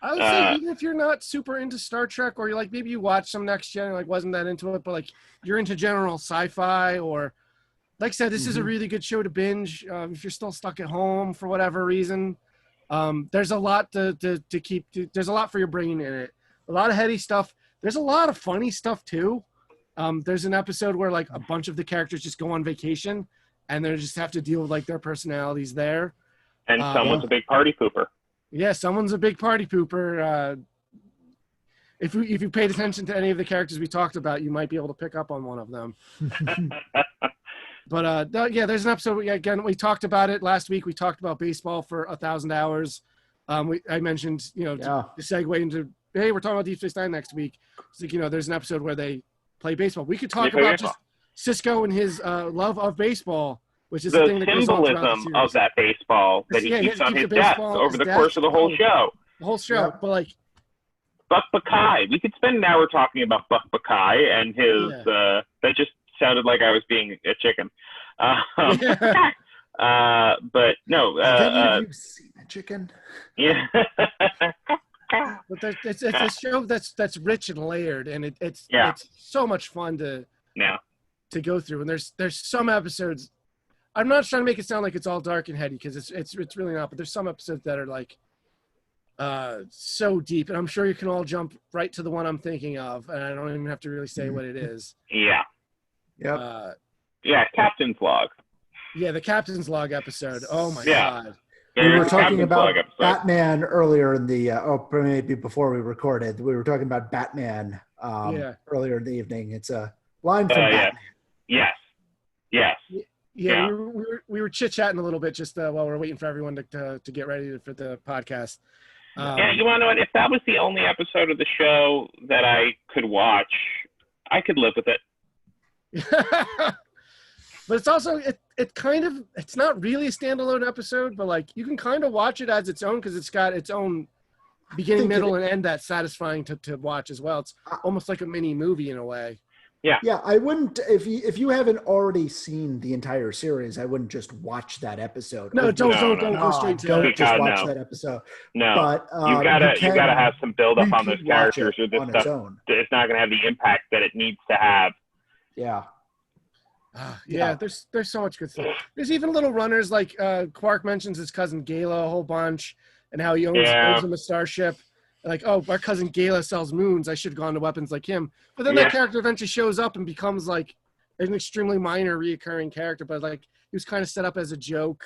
Speaker 1: I would say even if you're not super into Star Trek, or you're like maybe you watch some Next Gen and like wasn't that into it, but like you're into general sci-fi, or like I said, this is a really good show to binge if you're still stuck at home for whatever reason. There's a lot to keep. There's a lot for your brain in it. A lot of heady stuff. There's a lot of funny stuff too. There's an episode where like a bunch of the characters just go on vacation and they just have to deal with like their personalities there.
Speaker 4: And someone's a big party pooper.
Speaker 1: Yeah, someone's a big party pooper. If you paid attention to any of the characters we talked about, you might be able to pick up on one of them. But there's an episode. Again, we talked about it last week. We talked about baseball for 1,000 hours. I mentioned, to segue into, hey, we're talking about Deep Space Nine next week. It's like, there's an episode where they play baseball. We could talk about just Cisco and his love of baseball, which is the thing that goes on throughout the
Speaker 4: symbolism of that baseball that he keeps on his desk over the course of the whole show.
Speaker 1: The whole show, but like
Speaker 4: Buck Buckeye. We could spend an hour talking about Buck Buckeye and his. That just sounded like I was being a chicken. But no.
Speaker 2: Have you seen a chicken?
Speaker 4: Yeah.
Speaker 1: But it's a show that's rich and layered, and it's so much fun to go through. And there's some episodes. I'm not trying to make it sound like it's all dark and heady, because it's really not. But there's some episodes that are like so deep, and I'm sure you can all jump right to the one I'm thinking of, and I don't even have to really say what it is.
Speaker 4: Yeah.
Speaker 2: Yep.
Speaker 4: Captain's Log.
Speaker 1: Yeah, the Captain's Log episode. Oh my God.
Speaker 2: We were talking about Batman earlier in the maybe before we recorded. We were talking about Batman earlier in the evening. It's a line from Batman.
Speaker 4: Yes.
Speaker 1: Yeah. We were chit-chatting a little bit just while we're waiting for everyone to get ready for the podcast.
Speaker 4: You want to know what? If that was the only episode of the show that I could watch, I could live with it.
Speaker 1: But it's also it's not really a standalone episode, but like you can kind of watch it as its own, because it's got its own beginning, middle, and end that's satisfying to watch as well. It's almost like a mini movie in a way.
Speaker 2: Yeah. I wouldn't, if you haven't already seen the entire series, I wouldn't just watch that episode.
Speaker 1: No, don't go straight to
Speaker 2: don't just watch that episode.
Speaker 4: No,
Speaker 2: but
Speaker 4: you gotta have some build up on those characters, or this stuff. It's not gonna have the impact that it needs to have.
Speaker 2: Yeah.
Speaker 1: There's so much good stuff. There's even little runners like Quark mentions his cousin Gala a whole bunch, and how he owns him a starship. Like, oh, our cousin Gala sells moons. I should have gone to weapons like him. But then that character eventually shows up and becomes like an extremely minor reoccurring character. But like he was kind of set up as a joke.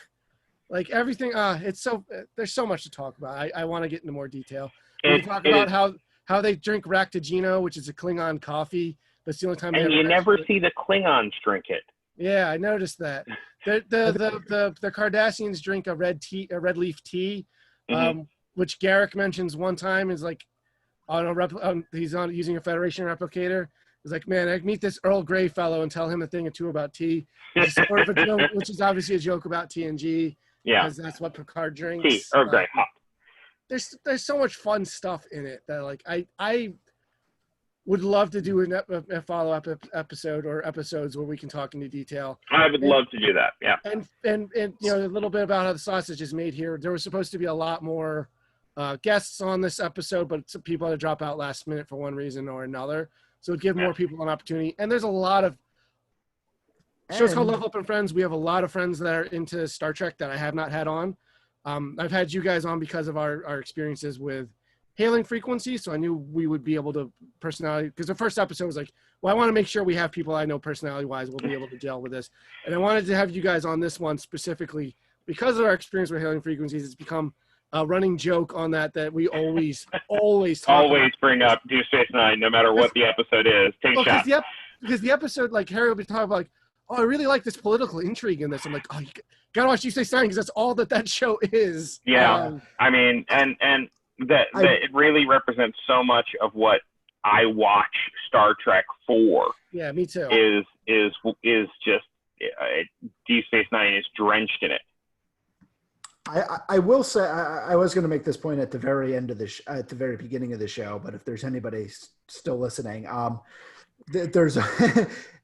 Speaker 1: Like everything, there's so much to talk about. I want to get into more detail. We talk about how they drink Ractagino, which is a Klingon coffee. That's the only time.
Speaker 4: And you never see the Klingons drink it.
Speaker 1: Yeah, I noticed that. The Cardassians drink a red leaf tea, which Garrick mentions one time is like he's using a Federation replicator. He's like, man, I meet this Earl Grey fellow and tell him a thing or two about tea. It's sort of a joke, which is obviously a joke about TNG. Yeah, because that's what Picard drinks.
Speaker 4: Tea, Earl Grey, hot.
Speaker 1: There's so much fun stuff in it that like I would love to do a follow-up episode or episodes where we can talk into detail.
Speaker 4: I would love to do that, yeah.
Speaker 1: And a little bit about how the sausage is made here. There was supposed to be a lot more guests on this episode, but some people had to drop out last minute for one reason or another. So it'd give more people an opportunity. And there's a lot of shows called Level Up and Friends. We have a lot of friends that are into Star Trek that I have not had on. I've had you guys on because of our experiences with Hailing Frequency, so I knew we would be able to personality, because the first episode was like, well, I want to make sure we have people I know personality-wise will be able to gel with this. And I wanted to have you guys on this one specifically because of our experience with Hailing Frequencies. It's become a running joke on that we always talk about.
Speaker 4: Bring up Deep Space Nine, no matter what the episode is. Take a shot.
Speaker 1: Because the episode, like, Harry will be talking about, like, oh, I really like this political intrigue in this. I'm like, oh, you gotta watch Deep Space Nine because that's all that show is.
Speaker 4: Yeah, I mean, and that it really represents so much of what I watch Star Trek for.
Speaker 1: Yeah, me too.
Speaker 4: Is just Deep Space Nine is drenched in it.
Speaker 2: I will say I was going to make this point at the very end of at the very beginning of the show, but if there's anybody still listening, there's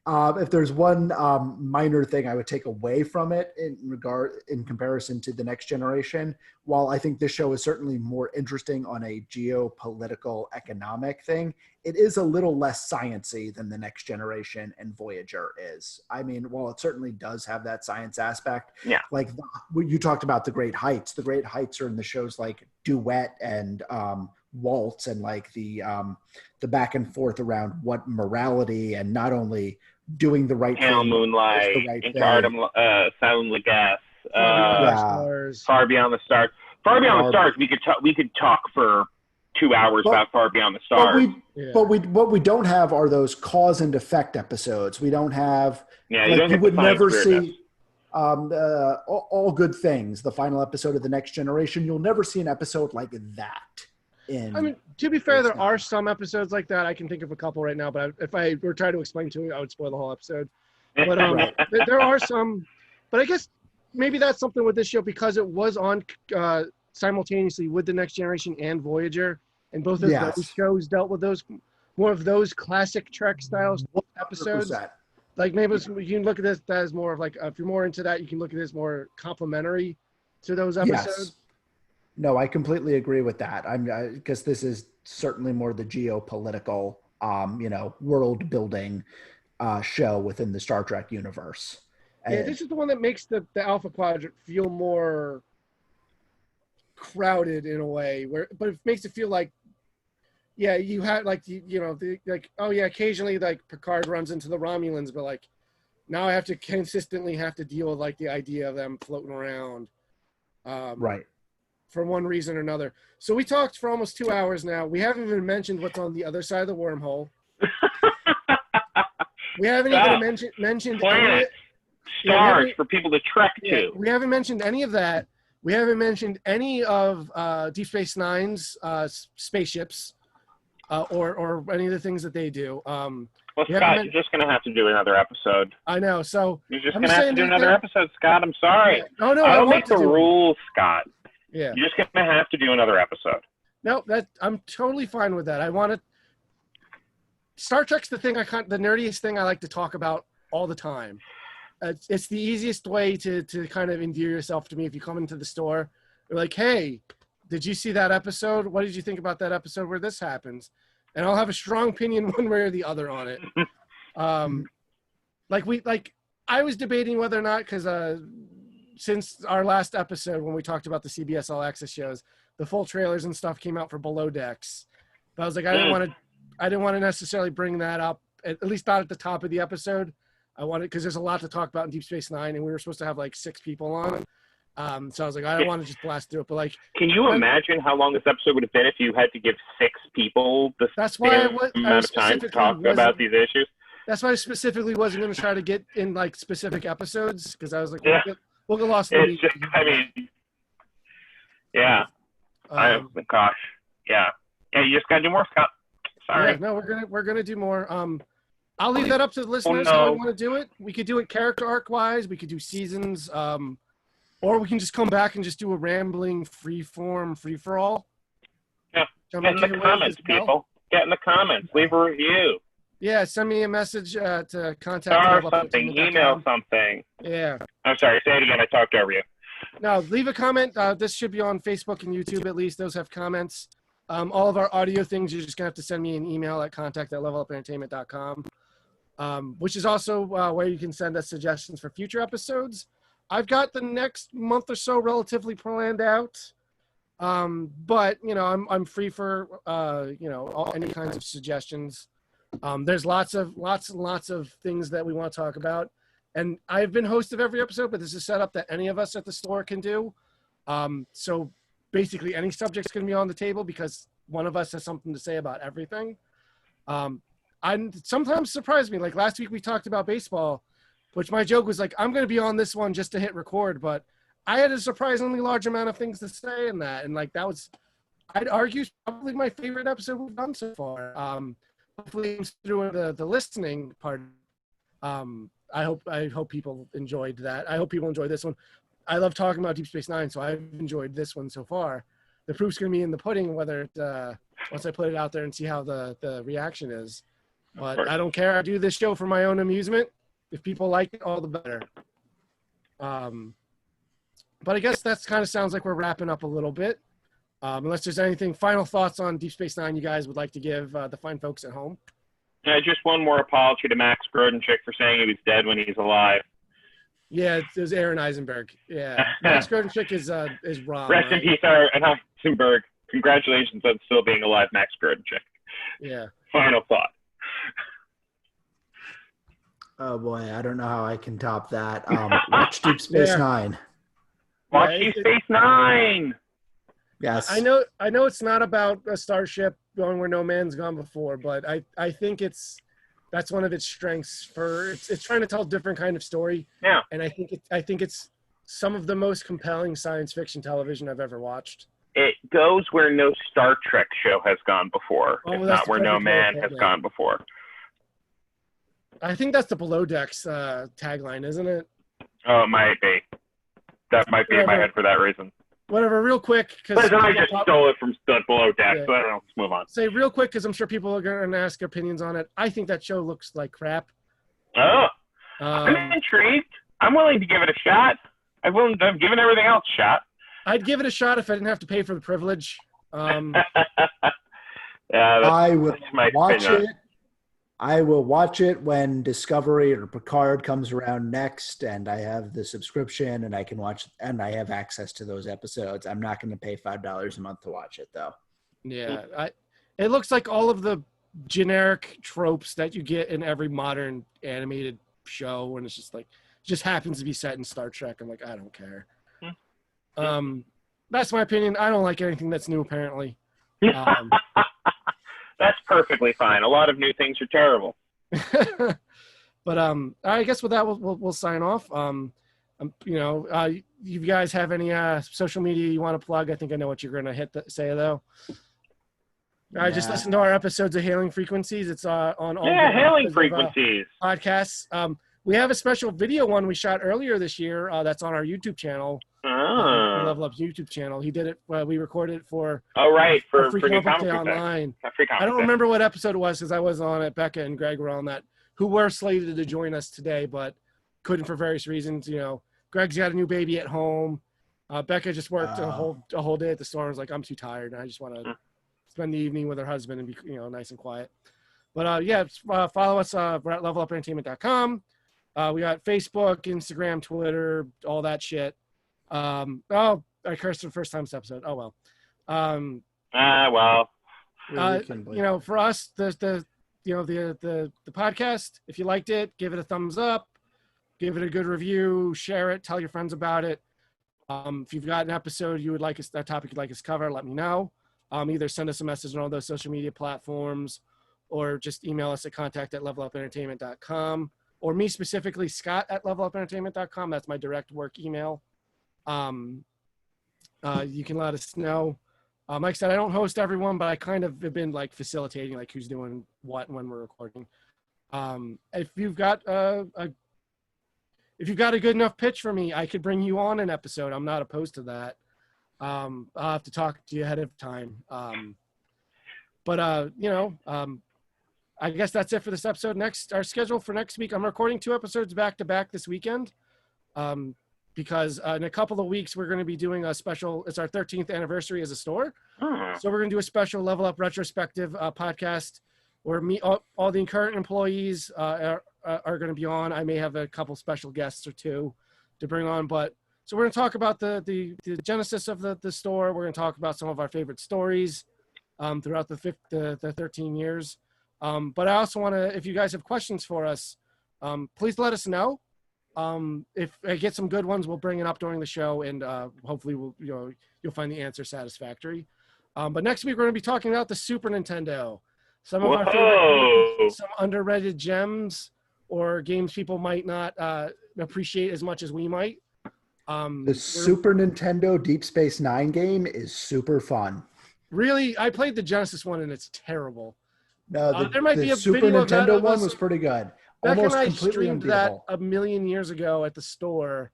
Speaker 2: If there's one minor thing I would take away from it in comparison to the Next Generation, while I think this show is certainly more interesting on a geopolitical economic thing, it is a little less sciencey than the Next Generation and Voyager is. I mean, while it certainly does have that science aspect,
Speaker 4: Yeah.
Speaker 2: like you talked about the Great Heights. The Great Heights are in the shows like Duet and Waltz, and like the back and forth around what morality and not only doing the right
Speaker 4: Pale
Speaker 2: thing,
Speaker 4: Moonlight,
Speaker 2: the right
Speaker 4: Into
Speaker 2: thing.
Speaker 4: Artem, Sound Gas,
Speaker 1: Stars.
Speaker 4: Far Beyond the Stars. Far Beyond the Stars, we could talk for 2 hours about Far Beyond the Stars.
Speaker 2: But what we don't have are those cause and effect episodes. We don't have.
Speaker 4: Yeah,
Speaker 2: like, you would never
Speaker 4: weirdness.
Speaker 2: see All Good Things, the final episode of the Next Generation. You'll never see an episode like that.
Speaker 1: I mean, to be fair, there are some episodes like that. I can think of a couple right now, but if I were trying to explain to you, I would spoil the whole episode. But there are some. But I guess maybe that's something with this show because it was on simultaneously with the Next Generation and Voyager, and both of those shows dealt with those more of those classic Trek style episodes.
Speaker 2: 100%.
Speaker 1: Like maybe you can look at this as more of like if you're more into that, you can look at this more complementary to those episodes.
Speaker 2: Yes. No, I completely agree with that. Because this is certainly more the geopolitical, world building show within the Star Trek universe.
Speaker 1: Yeah, this is the one that makes the Alpha Quadrant feel more crowded in a way, but it makes it feel like, yeah, you had like occasionally like Picard runs into the Romulans, but like now I have to consistently deal with like the idea of them floating around.
Speaker 2: Right.
Speaker 1: For one reason or another. So we talked for almost 2 hours now. We haven't even mentioned what's on the other side of the wormhole. We haven't even mentioned
Speaker 4: planets, stars for people to trek to.
Speaker 1: We haven't mentioned any of that. We haven't mentioned any of Deep Space Nine's spaceships or any of the things that they do.
Speaker 4: Well, Scott, you're just going to have to do another episode.
Speaker 1: I know. So
Speaker 4: you're just going to have to do another episode, Scott. I'm sorry.
Speaker 1: Yeah. No,
Speaker 4: I don't make the rules, Scott.
Speaker 1: Yeah.
Speaker 4: You're just going to have to do another episode.
Speaker 1: No, I'm totally fine with that. I want to. Star Trek's the nerdiest thing I like to talk about all the time. It's the easiest way to kind of endear yourself to me. If you come into the store, you're like, hey, did you see that episode? What did you think about that episode where this happens? And I'll have a strong opinion one way or the other on it. I was debating whether or not, because since our last episode when we talked about the CBS All Access shows, the full trailers and stuff came out for Below Decks. But I was like, I didn't want to necessarily bring that up, at least not at the top of the episode. I wanted, because there's a lot to talk about in Deep Space Nine, and we were supposed to have like 6 people on. So I was like, I don't want to just blast through it, but like,
Speaker 4: can you imagine how long this episode would have been if you had to give 6 people the same amount of time to talk about these issues?
Speaker 1: That's why I specifically wasn't going to try to get in like specific episodes, because I was like, we'll get lost in the week.
Speaker 4: Gosh, yeah, you just gotta do more, Scott. Sorry.
Speaker 1: Yeah, no, we're gonna do more. I'll leave that up to the listeners how we want to do it. We could do it character arc wise. We could do seasons, or we can just come back and just do a rambling free for all.
Speaker 4: Yeah, get in the comments, people. Get in the comments. Leave a review.
Speaker 1: Yeah, send me a message to contact.
Speaker 4: Star something. Email something.
Speaker 1: Yeah.
Speaker 4: I'm sorry. Say it again. I talked over you.
Speaker 1: No, leave a comment. This should be on Facebook and YouTube at least. Those have comments. All of our audio things, you're just going to have to send me an email at contact@levelupentertainment.com, which is also where you can send us suggestions for future episodes. I've got the next month or so relatively planned out. But, I'm free for, any kinds of suggestions. There's lots and lots of things that we want to talk about. And I've been host of every episode, but this is a setup that any of us at the store can do. So basically any subject's going to be on the table because one of us has something to say about everything. And sometimes surprise me. Like last week we talked about baseball, which my joke was like, I'm going to be on this one just to hit record, but I had a surprisingly large amount of things to say in that. And like, that was, I'd argue, probably my favorite episode we've done so far. Hopefully through the listening part. I hope people enjoyed that. I hope people enjoyed this one. I love talking about Deep Space Nine, so I've enjoyed this one so far. The proof's going to be in the pudding, whether it, once I put it out there and see how the reaction is. But I don't care. I do this show for my own amusement. If people like it, all the better. But I guess that's kind of sounds like we're wrapping up a little bit. Unless there's anything, final thoughts on Deep Space Nine you guys would like to give the fine folks at home.
Speaker 4: Yeah, just one more apology to Max Grodenchik for saying he was dead when he's alive.
Speaker 1: Yeah, it was Aaron Eisenberg. Yeah, Max Grodenchik is wrong.
Speaker 4: Rest in peace, Aaron Eisenberg. Congratulations on still being alive, Max Grodenchik.
Speaker 1: Yeah.
Speaker 4: Final thought.
Speaker 2: Oh boy, I don't know how I can top that. Watch Deep Space Nine.
Speaker 4: Watch Deep Space Nine.
Speaker 2: Yes.
Speaker 1: I know it's not about a starship going where no man's gone before, but I think that's one of its strengths. It's trying to tell a different kind of story.
Speaker 4: Yeah.
Speaker 1: And I think it's some of the most compelling science fiction television I've ever watched.
Speaker 4: It goes where no Star Trek show has gone before, if not where no man has gone before.
Speaker 1: I think that's the Below Decks tagline, isn't it?
Speaker 4: Oh, it might be. That might be in my head for that reason.
Speaker 1: Whatever, real quick.
Speaker 4: But I just stole it from Below Decks, so I don't know. Let's move on.
Speaker 1: Say real quick, because I'm sure people are going to ask opinions on it. I think that show looks like crap.
Speaker 4: Oh, I'm intrigued. I'm willing to give it a shot. I've given everything else a shot.
Speaker 1: I'd give it a shot if I didn't have to pay for the privilege.
Speaker 4: Yeah,
Speaker 2: I will
Speaker 4: my
Speaker 2: watch
Speaker 4: opinion.
Speaker 2: it. I will watch it when Discovery or Picard comes around next, and I have the subscription, and I can watch, and I have access to those episodes. I'm not going to pay $5 a month to watch it, though.
Speaker 1: Yeah, it looks like all of the generic tropes that you get in every modern animated show, and it's just like it just happens to be set in Star Trek. I'm like, I don't care. That's my opinion. I don't like anything that's new, apparently.
Speaker 4: That's perfectly fine. A lot of new things are terrible.
Speaker 1: But I guess with that we'll sign off. You guys have any social media you want to plug? I think I know what you're going to say though. Just listen to our episodes of Hailing Frequencies. It's on all
Speaker 4: Hailing Frequencies
Speaker 1: podcasts. We have a special video one we shot earlier this year. That's on our YouTube channel. Level Up YouTube channel. He did it. We recorded it for.
Speaker 4: Oh right, for
Speaker 1: Free
Speaker 4: New
Speaker 1: Comic
Speaker 4: Comic
Speaker 1: Day
Speaker 4: Book Day.
Speaker 1: Online.
Speaker 4: I
Speaker 1: don't remember what episode it was because I wasn't on it. Becca and Greg were on that, who were slated to join us today, but couldn't for various reasons. You know, Greg's got a new baby at home. Becca just worked a whole day at the store. I was like, I'm too tired, and I just want to spend the evening with her husband and be nice and quiet. But follow us. We're at levelupentertainment.com. We got Facebook, Instagram, Twitter, all that shit. I cursed for the first time this episode. Oh well.
Speaker 4: Well.
Speaker 1: For us, the podcast, if you liked it, give it a thumbs up, give it a good review, share it, tell your friends about it. If you've got an episode you would like us, that topic you'd like us to cover, let me know. Either send us a message on all those social media platforms or just email us at contact@levelupentertainment.com, or me specifically, Scott@levelupentertainment.com. That's my direct work email. You can let us know. Like I said, I don't host everyone, but I kind of have been like facilitating like who's doing what when we're recording. If you've got a good enough pitch for me, I could bring you on an episode. I'm not opposed to that. I'll have to talk to you ahead of time. I guess that's it for this episode. Our schedule for next week, I'm recording 2 episodes back to back this weekend. Because in a couple of weeks, we're going to be doing a special, it's our 13th anniversary as a store. So we're going to do a special Level Up retrospective podcast where all the current employees are going to be on. I may have a couple special guests or 2 to bring on. So we're going to talk about the genesis of the store. We're going to talk about some of our favorite stories throughout the 13 years. But I also want to, if you guys have questions for us, please let us know. If I get some good ones, we'll bring it up during the show, and hopefully you'll find the answer satisfactory. But next week we're going to be talking about the Super Nintendo, some of our favorite, some underrated gems or games people might not appreciate as much as we might.
Speaker 2: The Super Nintendo Deep Space Nine game is super fun.
Speaker 1: Really, I played the Genesis one and it's terrible.
Speaker 2: No,
Speaker 1: there might be a
Speaker 2: Super
Speaker 1: video of that
Speaker 2: Nintendo
Speaker 1: of
Speaker 2: one
Speaker 1: us.
Speaker 2: Was pretty good.
Speaker 1: Beck and I
Speaker 2: completely
Speaker 1: streamed
Speaker 2: unbeatable.
Speaker 1: that a million years ago at the store.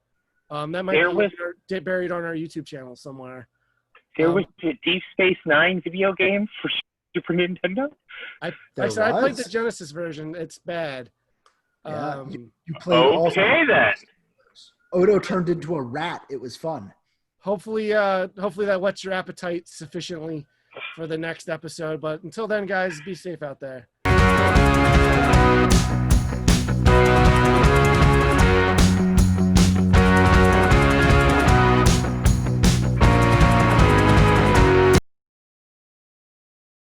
Speaker 1: That might be buried on our YouTube channel somewhere.
Speaker 4: There was a Deep Space Nine video game for Super Nintendo?
Speaker 1: I
Speaker 2: There
Speaker 1: said I played
Speaker 2: was?
Speaker 1: the Genesis version. It's bad.
Speaker 2: Yeah, you played
Speaker 4: Okay then.
Speaker 2: Odo turned into a rat. It was fun.
Speaker 1: Hopefully that whets your appetite sufficiently for the next episode. But until then, guys, be safe out there.